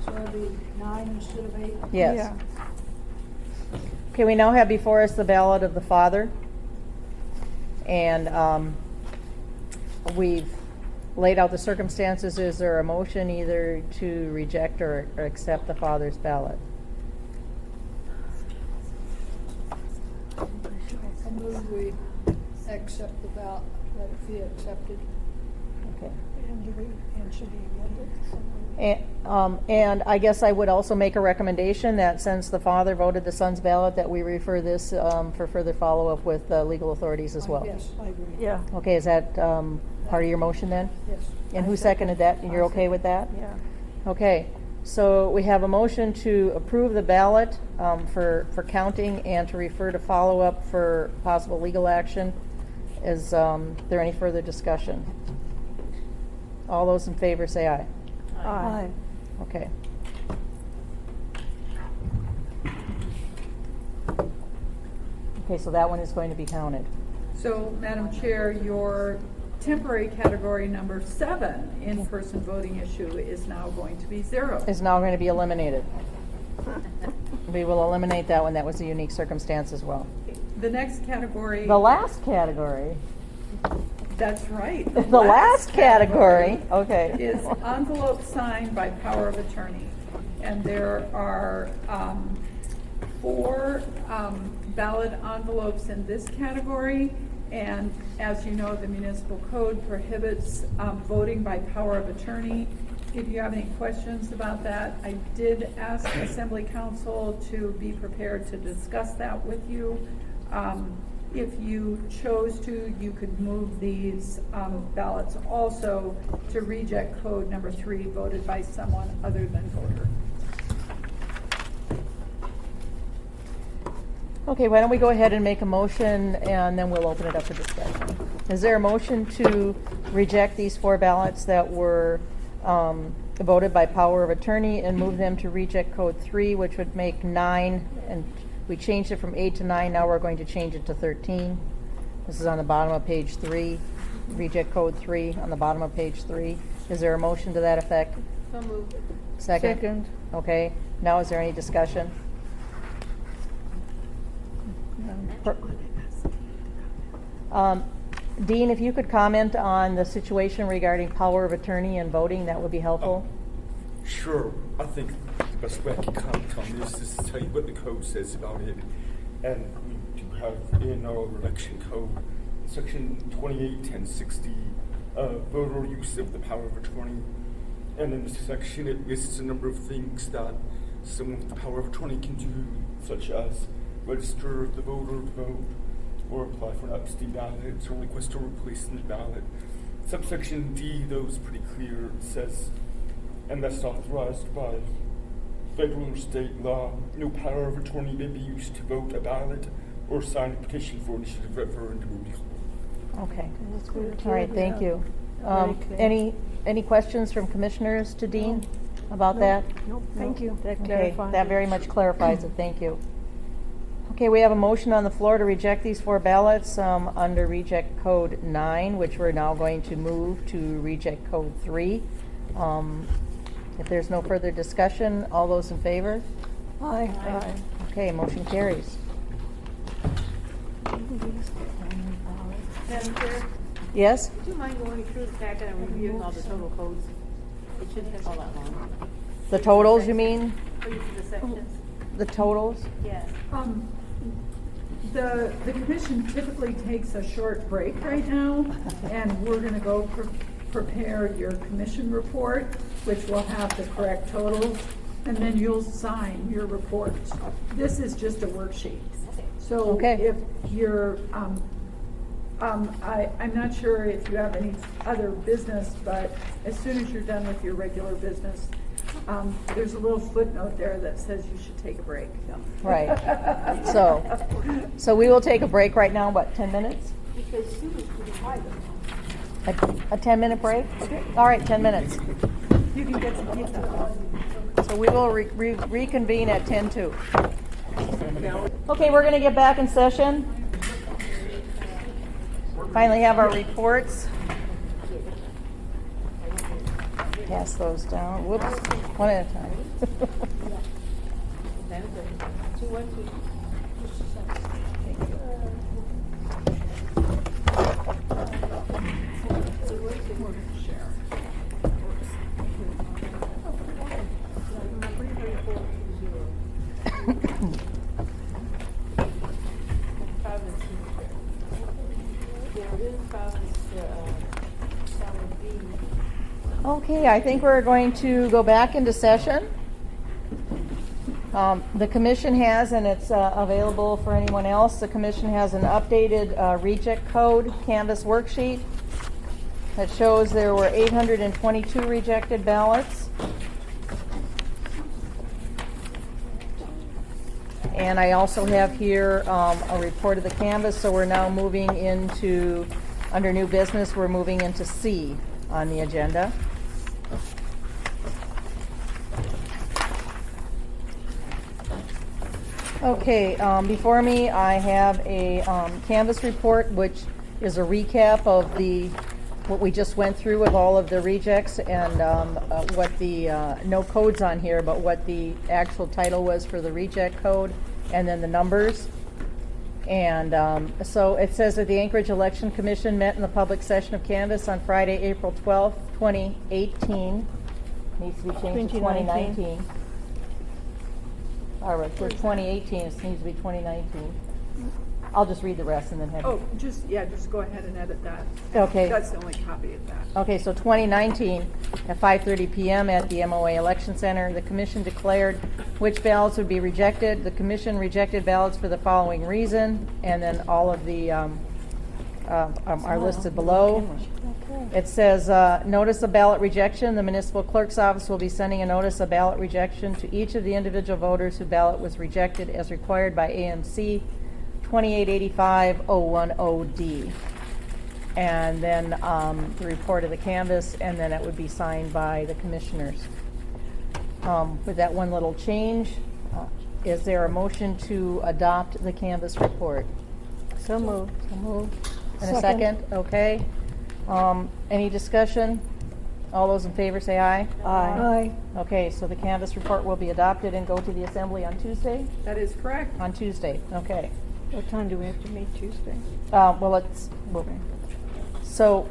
So that'd be 9 instead of 8? Yes. Yeah. Okay, we now have before us the ballot of the father. And we've laid out the circumstances. Is there a motion either to reject or accept the father's ballot? I move we accept the ballot, let it be accepted. Okay. And should be amended. And I guess I would also make a recommendation that since the father voted the son's ballot, that we refer this for further follow-up with legal authorities as well. Yes, I agree. Yeah. Okay, is that part of your motion then? Yes. And who seconded that? And you're okay with that? Yeah. Okay, so we have a motion to approve the ballot for counting and to refer to follow-up for possible legal action. Is there any further discussion? All those in favor say aye. Aye. Okay. Okay, so that one is going to be counted. So, Madam Chair, your temporary category number 7, in-person voting issue, is now going to be 0. Is now going to be eliminated. We will eliminate that one. That was a unique circumstance as well. The next category. The last category. That's right. The last category, okay. Is envelope signed by power of attorney. And there are 4 ballot envelopes in this category. And as you know, the municipal code prohibits voting by power of attorney. If you have any questions about that, I did ask Assembly Council to be prepared to discuss that with you. If you chose to, you could move these ballots also to reject code number 3, voted by someone other than voter. Okay, why don't we go ahead and make a motion, and then we'll open it up for discussion. Is there a motion to reject these 4 ballots that were voted by power of attorney and move them to reject code 3, which would make 9, and we changed it from 8 to 9, now we're going to change it to 13. This is on the bottom of page 3, reject code 3 on the bottom of page 3. Is there a motion to that effect? So moved. Second? Second. Okay, now is there any discussion? Dean, if you could comment on the situation regarding power of attorney and voting, that would be helpful. Sure. I think the best way I can comment on this is to tell you what the code says about it. And we do have in our election code, section 281060, voter use of the power of attorney. And in this section, it lists a number of things that someone with the power of attorney can do, such as register the voter to vote, or apply for an absentee ballot, or request a replacement ballot. Subsection D, though, is pretty clear. It says, unless authorized by federal or state law, no power of attorney may be used to vote a ballot or sign a petition for initiative referendum or recall. Okay. That's very All right, clear, thank yeah. you. Very clear. Any questions from commissioners to Dean about that? Nope, thank you. That Okay, clarifies that it. very much clarifies it, thank you. Okay, we have a motion on the floor to reject these 4 ballots under reject code 9, which we're now going to move to reject code 3. If there's no further discussion, all those in favor? Aye. Okay, motion carries. Madam Chair, Yes? would you mind going through the packet and reviewing all the total codes? It shouldn't take all that long. The totals, you mean? For each of the sections? The totals? Yes. The commission typically takes a short break right now, and we're gonna go prepare your commission report, which will have the correct totals, and then you'll sign your reports. This is just a worksheet. So Okay. if you're, I'm not sure if you have any other business, but as soon as you're done with your regular business, there's a little footnote there that says you should take a break. Right. So we will take a break right now, what, 10 minutes? Because Sue was pretty quiet. A 10-minute break? All right, 10 minutes. You can get some pizza. So we will reconvene at 10:02. Okay, we're going to get back in session. Finally have our reports. Pass those down. Whoops, one at a time. That is it. 212. Okay, I think we're going to go back into session. The commission has, and it's available for anyone else, the commission has an updated reject code canvas worksheet that shows there were 822 rejected ballots. And I also have here a report of the canvas, so we're now moving into, under new business, we're moving into C on the agenda. Okay, before me I have a canvas report, which is a recap of what we just went through with all of the rejects and what the, no codes on here, but what the actual title was for the reject code and then the numbers. And so it says that the Anchorage Election Commission met in the public session of canvas on Friday, April 12th, 2018. Needs to be changed to 2019. All right, for 2018, it needs to be 2019. I'll just read the rest and then have. Oh, just go ahead and edit that. Okay. That's the only copy of that. Okay, so 2019, at 5:30 PM at the MOA Election Center, the commission declared which ballots would be rejected. The commission rejected ballots for the following reason, and then all of the are listed below. It says, notice of ballot rejection. The municipal clerk's office will be sending a notice of ballot rejection to each of the individual voters whose ballot was rejected as required by AMC 2885-010D. And then the report of the canvass, and then it would be signed by the commissioners. With that one little change, is there a motion to adopt the canvass report? So moved. So moved. And a second? Okay. Any discussion? All those in favor say aye. Aye. Okay, so the canvass report will be adopted and go to the assembly on Tuesday? That is correct. On Tuesday, okay. What time do we have to meet Tuesday? So,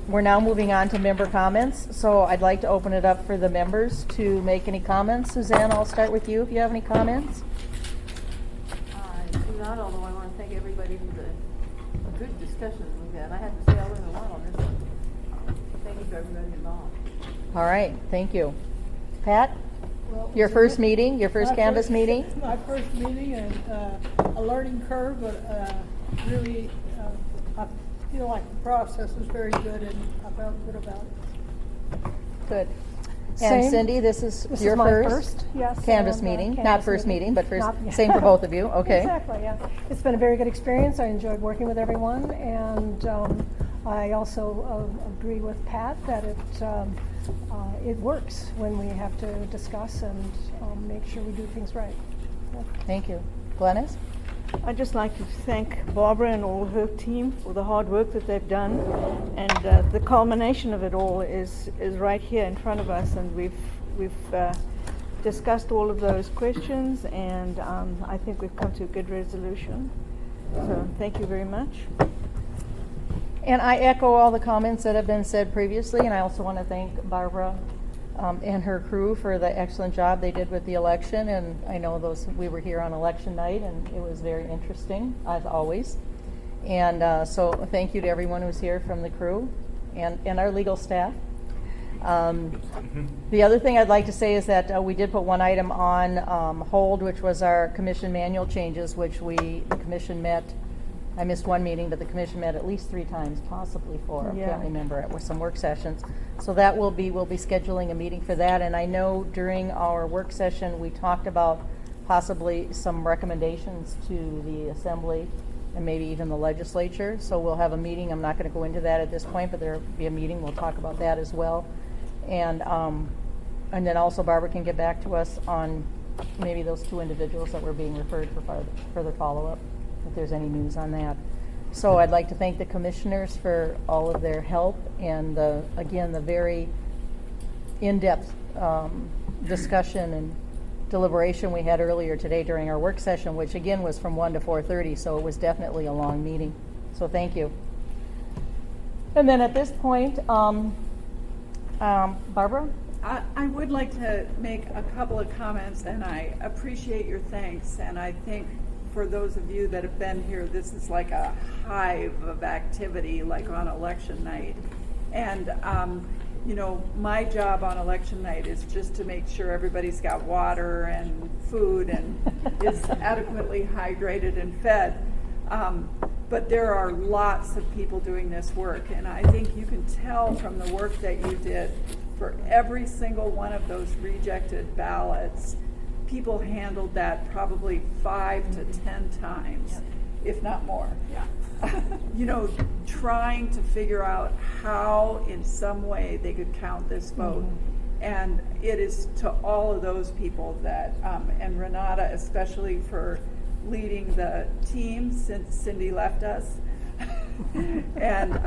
we're now moving on to member comments. So I'd like to open it up for the members to make any comments. Suzanne, I'll start with you if you have any comments. I do not, although I want to thank everybody for the good discussion we've had. I have to say I learned a lot on this one. Thank you to everybody involved. All right, thank you. Pat, Well, your first meeting, your first my canvas first- meeting? My first meeting, and a learning curve, but really, I feel like the process was very good, and I felt good about it. Good. And Same. Cindy, this is This your is my first first, yes, canvas and, meeting, not canvas first meeting, but first, Not- same for both of you, okay. Exactly, yeah. It's been a very good experience. I enjoyed working with everyone, and I also agree with Pat that it works when we have to discuss and make sure we do things right. Thank you. Glennis? I'd just like to thank Barbara and all her team for the hard work that they've done, and the culmination of it all is right here in front of us, and we've discussed all of those questions, and I think we've come to a good resolution. So thank you very much. And I echo all the comments that have been said previously, and I also want to thank Barbara and her crew for the excellent job they did with the election. And I know we were here on election night, and it was very interesting, as always. And so thank you to everyone who's here from the crew and our legal staff. The other thing I'd like to say is that we did put one item on hold, which was our commission manual changes, which the commission met. I missed one meeting, but the commission met at least 3 times, possibly 4. I Yeah. can't remember. It was some work sessions. So we'll be scheduling a meeting for that. And I know during our work session, we talked about possibly some recommendations to the assembly and maybe even the legislature. So we'll have a meeting. I'm not going to go into that at this point, but there'll be a meeting. We'll talk about that as well. And then also Barbara can get back to us on maybe those 2 individuals that were being referred for further follow-up, if there's any news on that. So I'd like to thank the commissioners for all of their help and the very in-depth discussion and deliberation we had earlier today during our work session, which again was from 1 to 4:30, so it was definitely a long meeting. So thank you. And then at this point, Barbara? I would like to make a couple of comments, and I appreciate your thanks. And I think for those of you that have been here, this is like a hive of activity, like on election night. And, my job on election night is just to make sure everybody's got water and food and is adequately hydrated and fed. But there are lots of people doing this work, and I think you can tell from the work that you did for every single one of those rejected ballots. People handled that probably 5 to 10 times, if not more. Yeah. Trying to figure out how in some way they could count this vote. And it is to all of those people that, and Renata especially for leading the team since Cindy left us. And,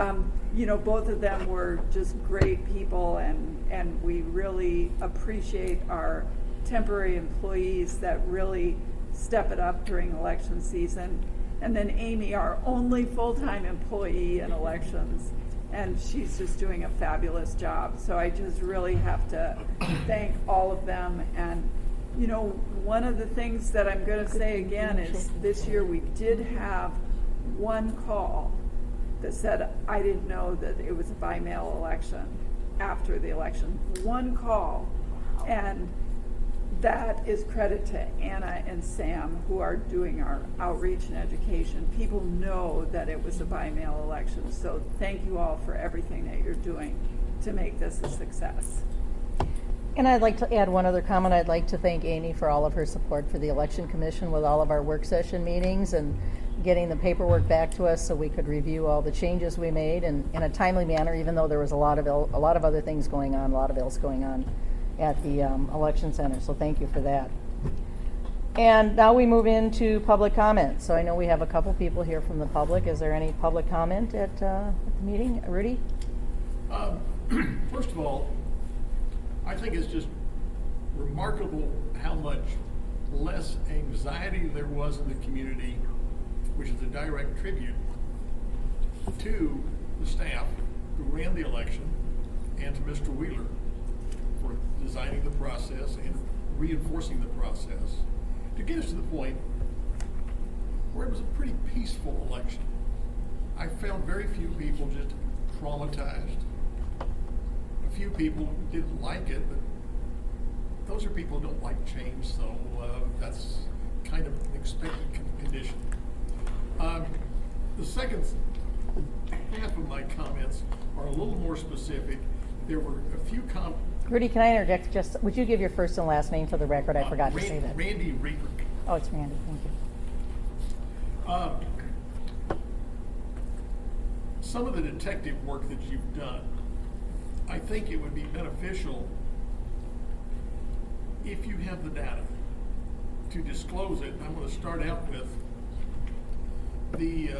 both of them were just great people, and we really appreciate our temporary employees that really step it up during election season. And then Amy, our only full-time employee in elections, and she's just doing a fabulous job. So I just really have to thank all of them, and You know, one of the things that I'm gonna say again is this year we did have one call that said, I didn't know that it was a by-mail election after the election. One call. And that is credit to Anna and Sam, who are doing our outreach and education. People know that it was a by-mail election, so thank you all for everything that you're doing to make this a success. And I'd like to add one other comment. I'd like to thank Amy for all of her support for the Election Commission with all of our work session meetings and getting the paperwork back to us so we could review all the changes we made in a timely manner, even though there was a lot of other things going on, a lot of else going on at the election center. So thank you for that. And now we move into public comment. So I know we have a couple people here from the public. Is there any public comment at the meeting? Rudy? First of all, I think it's just remarkable how much less anxiety there was in the community, which is a direct tribute to the staff who ran the election and to Mr. Wheeler for designing the process and reinforcing the process to get us to the point where it was a pretty peaceful election. I found very few people just traumatized. A few people didn't like it, but those are people who don't like change, so that's kind of an expected condition. The second half of my comments are a little more specific. There were a few Rudy, can I interject just, would you give your first and last name for the record? I forgot to say that. Randy Rebrick. Oh, it's Randy, thank you. Some of the detective work that you've done, I think it would be beneficial if you have the data to disclose it. I'm going to start out with the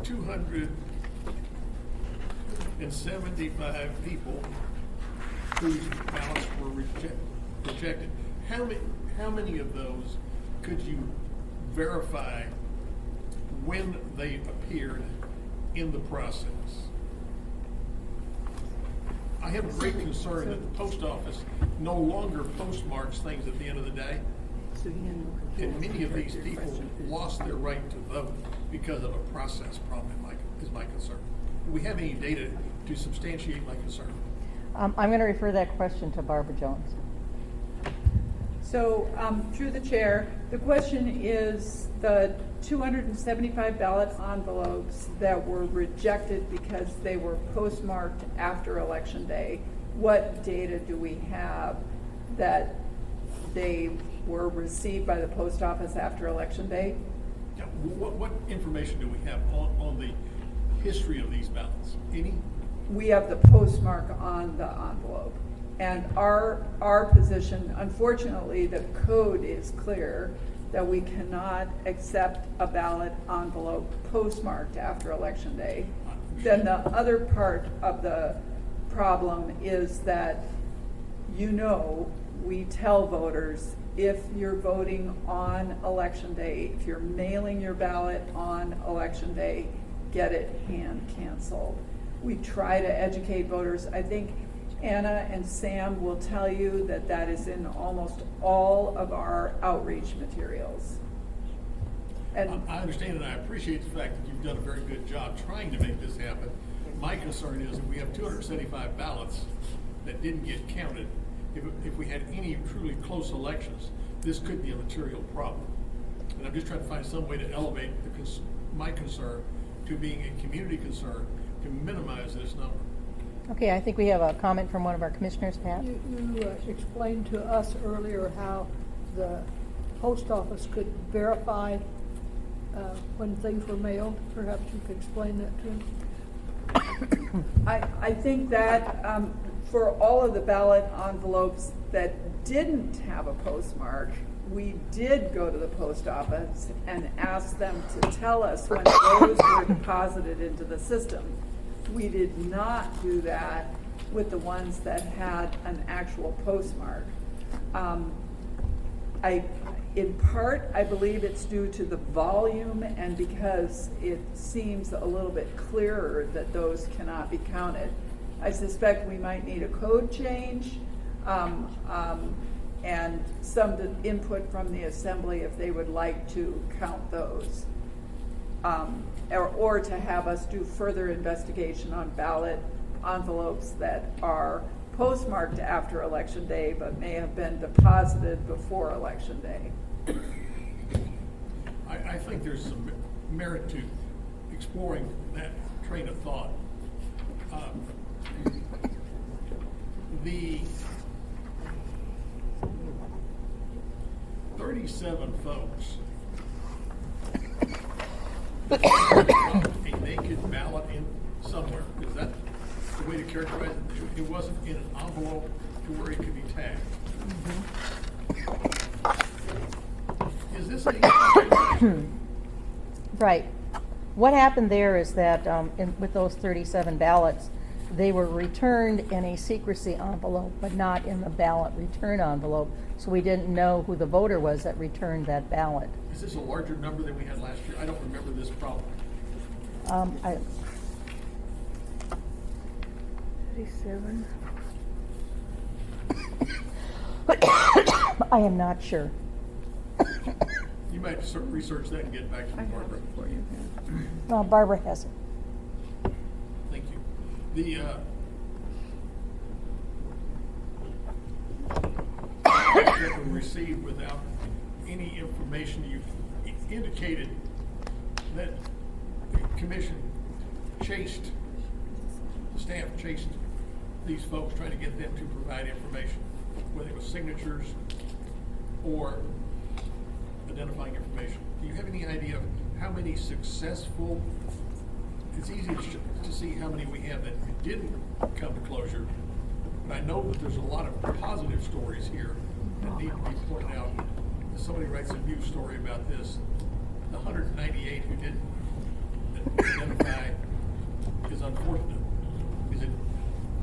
275 people whose ballots were rejected. How many of those could you verify when they appeared in the process? I have a great concern that the post office no longer postmarks things at the end of the day. And many of these people lost their right to vote because of a process problem, is my concern. Do we have any data to substantiate my concern? I'm going to refer that question to Barbara Jones. So, through the chair, the question is the 275 ballot envelopes that were rejected because they were postmarked after Election Day. What data do we have that they were received by the post office after Election Day? Yeah, what information do we have on the history of these ballots? Any? We have the postmark on the envelope. And our position, unfortunately, the code is clear that we cannot accept a ballot envelope postmarked after Election Day. Then the other part of the problem is that, we tell voters, if you're voting on Election Day, if you're mailing your ballot on Election Day, get it hand canceled. We try to educate voters. I think Anna and Sam will tell you that that is in almost all of our outreach materials. And I understand and I appreciate the fact that you've done a very good job trying to make this happen. My concern is that we have 275 ballots that didn't get counted. If we had any truly close elections, this could be a material problem. And I'm just trying to find some way to elevate my concern to being a community concern to minimize this number. Okay, I think we have a comment from one of our commissioners, Pat. You explained to us earlier how the post office could verify when things were mailed. Perhaps you could explain that to him. I think that for all of the ballot envelopes that didn't have a postmark, we did go to the post office and ask them to tell us when those were deposited into the system. We did not do that with the ones that had an actual postmark. In part, I believe it's due to the volume and because it seems a little bit clearer that those cannot be counted. I suspect we might need a code change, and some input from the assembly if they would like to count those. Or to have us do further investigation on ballot envelopes that are postmarked after Election Day but may have been deposited before Election Day. I think there's some merit to exploring that train of thought. The 37 folks, a naked ballot in somewhere, is that the way to characterize it? It wasn't in an envelope to where it could be tagged. Is this a... Right. What happened there is that with those 37 ballots, they were returned in a secrecy envelope, but not in the ballot return envelope. So we didn't know who the voter was that returned that ballot. Is this a larger number than we had last year? I don't remember this problem. 37. I am not sure. You might research that and get back to me, Barbara. For you. No, Barbara has it. Thank you. The that were received without any information, you indicated that the commission chased, the staff chased these folks, trying to get them to provide information, whether it was signatures or identifying information. Do you have any idea of how many successful? It's easy to see how many we have that didn't come to closure, but I know that there's a lot of positive stories here that need to be pointed out. If somebody writes a news story about this, the 198 who didn't identify is unfortunate. Is it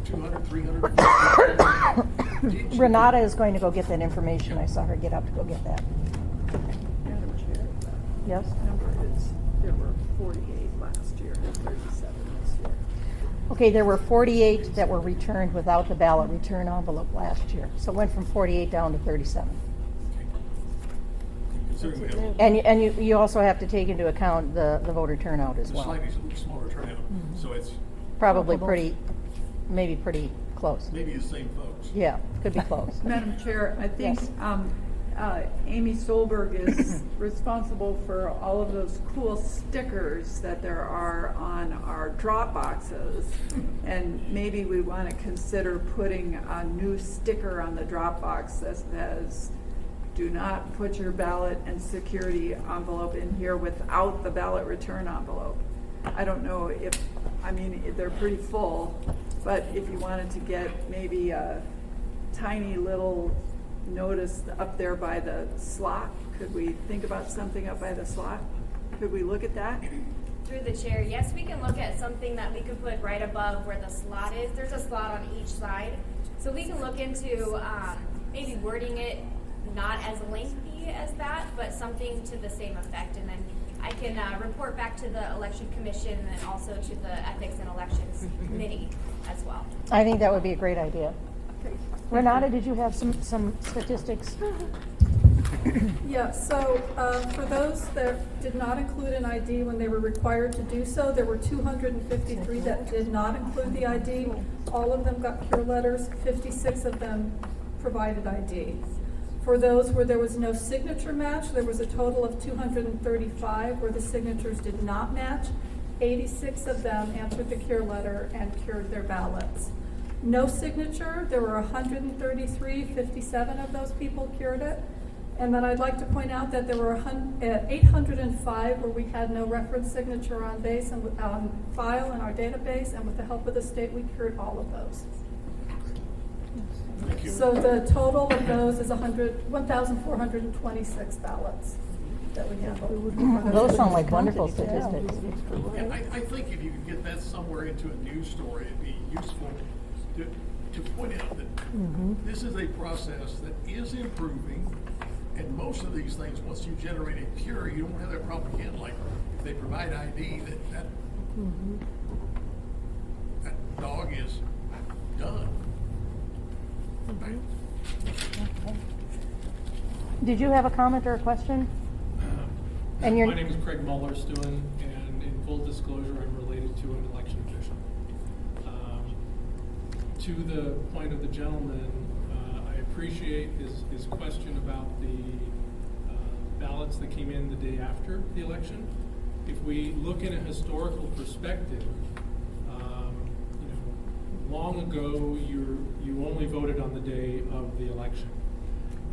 200, 300? Renata is going to go get that information. I saw her get up to go get that. Madam Chair, Yes? the number is, there were 48 last year and 37 this year. Okay, there were 48 that were returned without the ballot return envelope last year. So it went from 48 down to 37. Considering we have And you also have to take into account the voter turnout as a well. slightly smaller turnout, so it's Probably Comparable. maybe pretty close. maybe the same folks. Yeah, could be close. Madam Chair, I think Yes. Amy Stolberg is responsible for all of those cool stickers that there are on our drop boxes. And maybe we want to consider putting a new sticker on the drop box that says, do not put your ballot and security envelope in here without the ballot return envelope. I don't know if, I mean, they're pretty full, but if you wanted to get maybe a tiny little notice up there by the slot, could we think about something up by the slot? Could we look at that? Through the chair, yes, we can look at something that we could put right above where the slot is. There's a slot on each side. So we can look into maybe wording it not as lengthy as that, but something to the same effect. And then I can report back to the Election Commission and then also to the Ethics and Elections Committee as well. I think that would be a great idea. Renata, did you have some statistics? Yeah, so for those that did not include an ID when they were required to do so, there were 253 that did not include the ID. All of them got cure letters, 56 of them provided ID. For those where there was no signature match, there was a total of 235 where the signatures did not match. 86 of them answered the cure letter and cured their ballots. No signature, there were 133, 57 of those people cured it. And then I'd like to point out that there were 805 where we had no reference signature on base and on file in our database, and with the help of the state, we cured all of those. Thank you. So the total of those is 1,426 ballots that we have. Those sound like wonderful statistics. And I think if you could get that somewhere into a news story, it'd be useful to point out that this is a process that is improving, and most of these things, once you generate a cure, you don't have that problem again. Like if they provide ID, that dog is Did you have a comment or a question? And your My name is Craig Mullerstuen, and in full disclosure, I'm related to an election official. To the point of the gentleman, I appreciate his question about the ballots that came in the day after the election. If we look in a historical perspective, long ago, you only voted on the day of the election.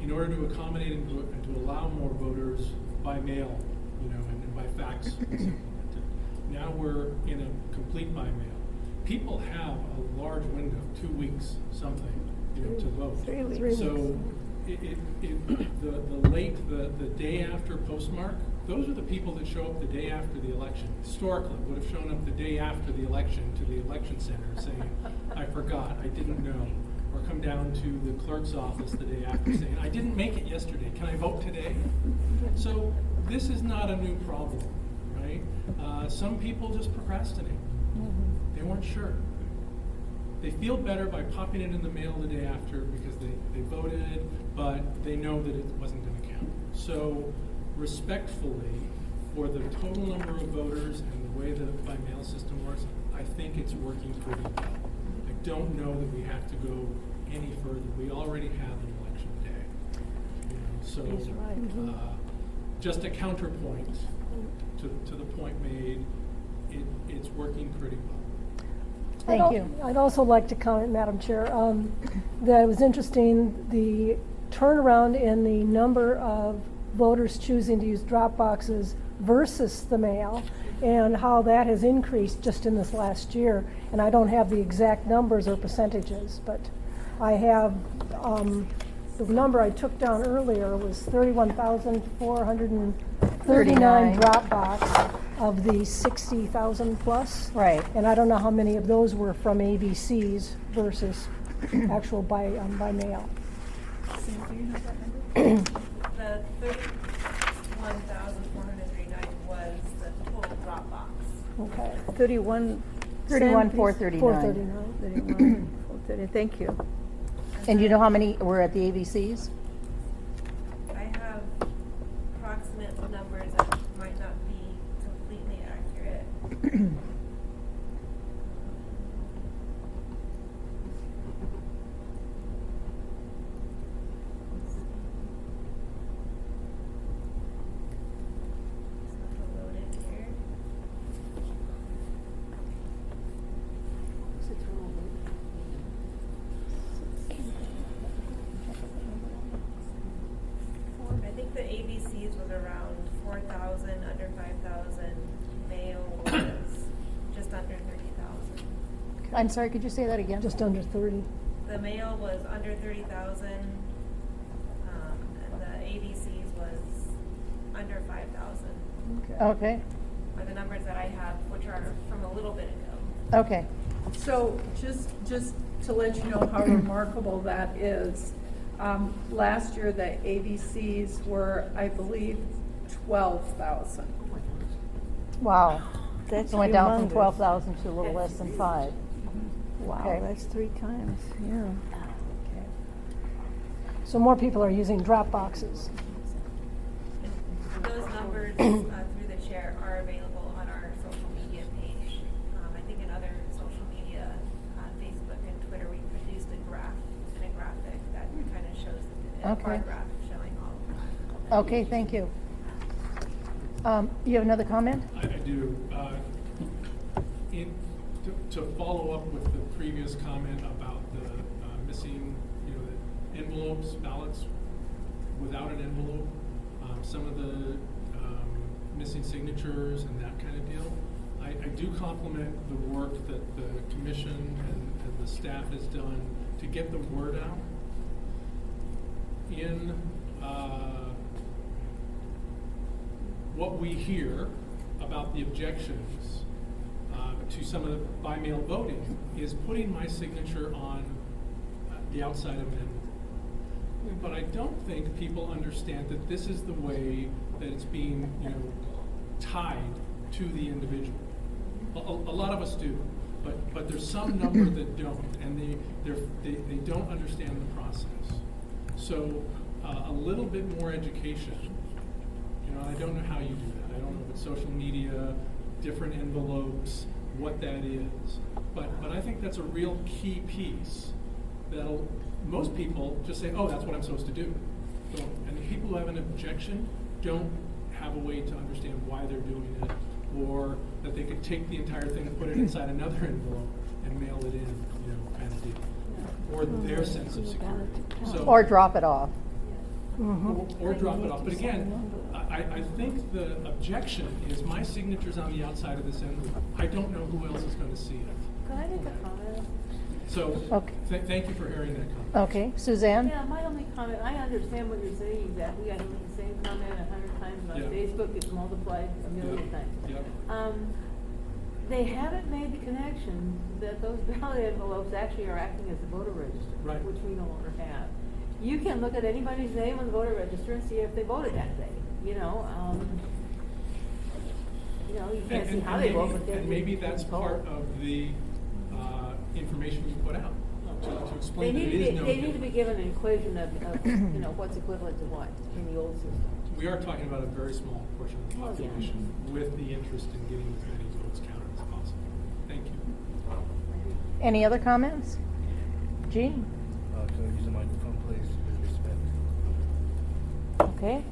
In order to accommodate and to allow more voters by mail, and by fax. Now we're in a complete by mail. People have a large window, 2 weeks, something, to vote. 3 weeks. So the day after postmark, those are the people that show up the day after the election. Historically, would have shown up the day after the election to the election center saying, I forgot, I didn't know. Or come down to the clerk's office the day after saying, I didn't make it yesterday, can I vote today? So this is not a new problem, right? Some people just procrastinate. They weren't sure. They feel better by popping it in the mail the day after because they voted, but they know that it wasn't going to count. So respectfully, for the total number of voters and the way the by-mail system works, I think it's working pretty well. I don't know that we have to go any further. We already have an election day. So He's right. just a counterpoint to the point made, it's working pretty well. Thank you. I'd also like to comment, Madam Chair, that it was interesting, the turnaround in the number of voters choosing to use drop boxes versus the mail, and how that has increased just in this last year. And I don't have the exact numbers or percentages, but I have, the number I took down earlier was 31,439 drop box of the 60,000 plus. Right. And I don't know how many of those were from ABCs versus actual by mail. The 31,439 was the total drop box. Okay. 31,439. 439. Thank you. And you know how many were at the ABCs? I have approximate numbers that might not be completely accurate. It's not loaded here. I think the ABCs was around 4,000, under 5,000. Mail was just under 30,000. I'm sorry, could you say that again? Just under 30. The mail was under 30,000, and the ABCs was under 5,000. Okay, Are the numbers that I have, which are from a little bit ago. okay. So just to let you know how remarkable that is, last year the ABCs were, I believe, 12,000. Wow. That's It went down from humongous. 12,000 to a little less than 5. Wow, Okay. that's 3 times, yeah. So more people are using drop boxes. Those numbers through the chair are available on our social media page. I think in other social media, Facebook and Twitter, we produced a graph and a graphic that kind of shows a Okay. bar graph showing all of that. Okay, thank you. You have another comment? I do. To follow up with the previous comment about the missing, the envelopes, ballots without an envelope, some of the missing signatures and that kind of deal. I do compliment the work that the commission and the staff has done to get the word out. In what we hear about the objections to some of the by-mail voting is putting my signature on the outside of an envelope. But I don't think people understand that this is the way that it's being, tied to the individual. A lot of us do, but there's some number that don't, and they don't understand the process. So a little bit more education. You know, I don't know how you do that. I don't know if it's social media, different envelopes, what that is. But I think that's a real key piece that'll, most people just say, oh, that's what I'm supposed to do. And the people who have an objection don't have a way to understand why they're doing it, or that they could take the entire thing and put it inside another envelope and mail it in, you know, kind of deal. Or their sense of security. So, Or drop it off. or drop it off. But again, I think the objection is my signature's on the outside of this envelope. I don't know who else is going to see it. Can I make a comment? So, Okay. thank you for hearing that comment. Okay, Suzanne? Yeah, my only comment, I understand what you're saying exactly. I made the same comment 100 times on Yeah. Facebook. It's multiplied a million Yeah. times. Yeah. They haven't made the connection that those ballot envelopes actually are acting as a voter register, Right. which we no longer have. You can look at anybody's name on the voter register and see if they voted that day. You can't see how they vote, but and maybe that's part of the information we put out to explain that it is no. They need to be given an equation of what's equivalent to what in the old system. We are talking about a very small portion of the Well, yeah. population with the interest in getting as many votes counted as possible. Thank you. Any other comments? Jean? Can we use the microphone, please, with respect? Okay.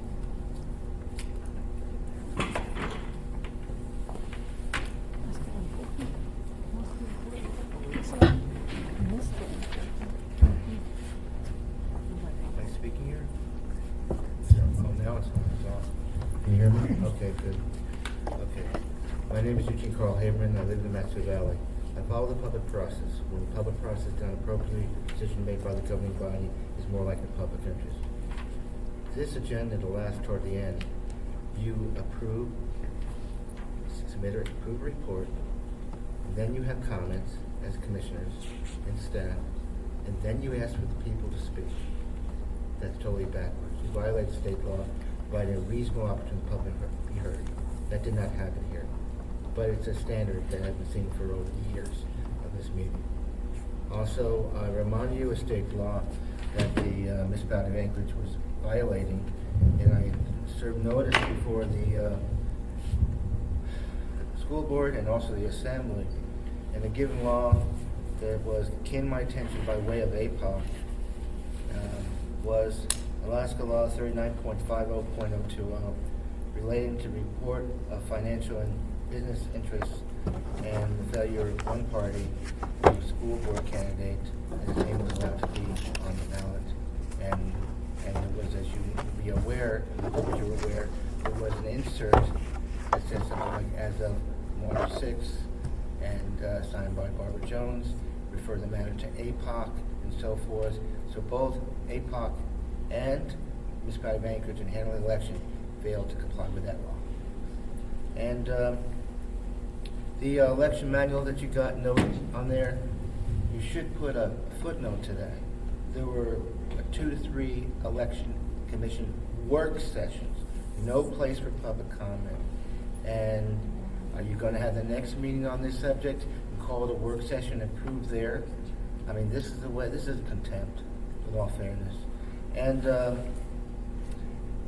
Am I speaking here? Oh, now it's on. It's off. Can you hear me? Okay, good. Okay. My name is Eugene Carl Haberman. I live in the Metro Valley. I follow the public process. When the public process is done appropriately, a decision made by the governing body is more like the public interest. This agenda, the last toward the end, you approve, submit or approve a report, and then you have comments as commissioners and staff, and then you ask for the people to speak. That's totally backwards. You violate state law, providing a reasonable opportunity for the public to be heard. That did not happen here. But it's a standard that has been seen for over the years of this meeting. Also, I remind you of state law that the municipality of Anchorage was violating, and I served notice before the school board and also the assembly. And a given law that was came to my attention by way of APOC was Alaska Law 39.50.020 relating to report of financial and business interests and the failure of one party, the school board candidate, his name was allowed to be on the ballot. And it was, as you would be aware, there was an insert that said something like, as of March 6th, and signed by Barbara Jones, refer the matter to APOC and so forth. So both APOC and Municipality of Anchorage in handling the election failed to comply with that law. And the election manual that you got noted on there, you should put a footnote to that. There were 2 to 3 election commission work sessions, no place for public comment. And are you going to have the next meeting on this subject and call it a work session and prove there? I mean, this is the way. This is contempt, with all fairness. And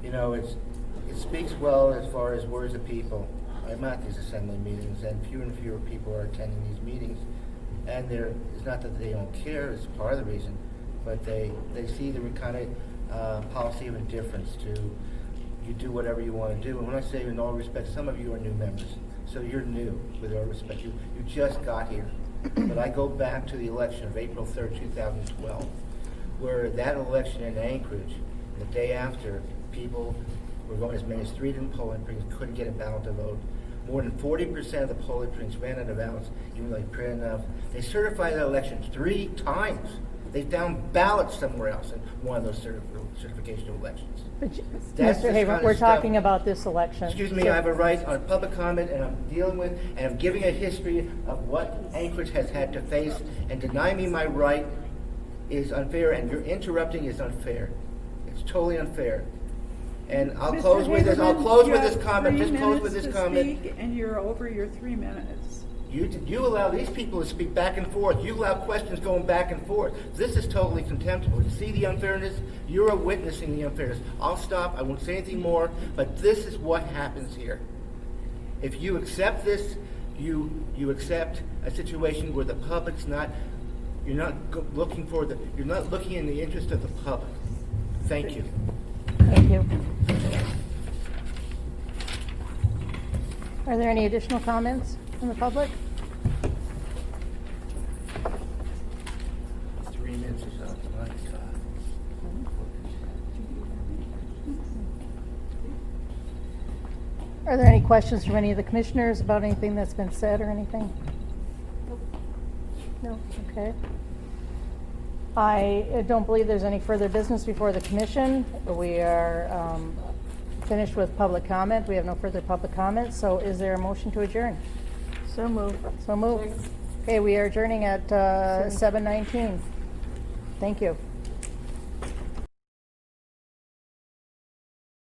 it speaks well as far as words of people. I'm at these assembly meetings, and fewer people are attending these meetings. And it's not that they don't care; it's part of the reason, but they see the kind of policy of indifference to you do whatever you want to do. And when I say in all respect, some of you are new members. So you're new, with all respect. You just got here. But I go back to the election of April 3rd, 2012, where that election in Anchorage, the day after, people were going as many as 3 different polling places, couldn't get a ballot to vote. More than 40% of the polling places ran out of ballots, even though they printed enough. They certified that election 3 times. They found ballots somewhere else in one of those certification elections. But That's Mr. the Haber, kind of we're stuff- talking about this election. Excuse me, I have a right on public comment, and I'm dealing with, and I'm giving a history of what Anchorage has had to face, and denying me my right is unfair, and your interrupting is unfair. It's totally unfair. And I'll close with this. I'll close with this comment. Just close with this comment. Speak, and you're over your 3 minutes. You allow these people to speak back and forth. You allow questions going back and forth. This is totally contemptible. You see the unfairness? You're witnessing the unfairness. I'll stop. I won't say anything more. But this is what happens here. If you accept this, you accept a situation where the public's not. You're not looking in the interest of the public. Thank you. Thank you. Are there any additional comments from the public? 3 minutes is up. My God. Are there any questions from any of the commissioners about anything that's been said or anything? No? Okay. I don't believe there's any further business before the commission. We are finished with public comment. We have no further public comment. So is there a motion to adjourn? So moved. So moved. Okay, we are adjourning at 7:19. Thank you.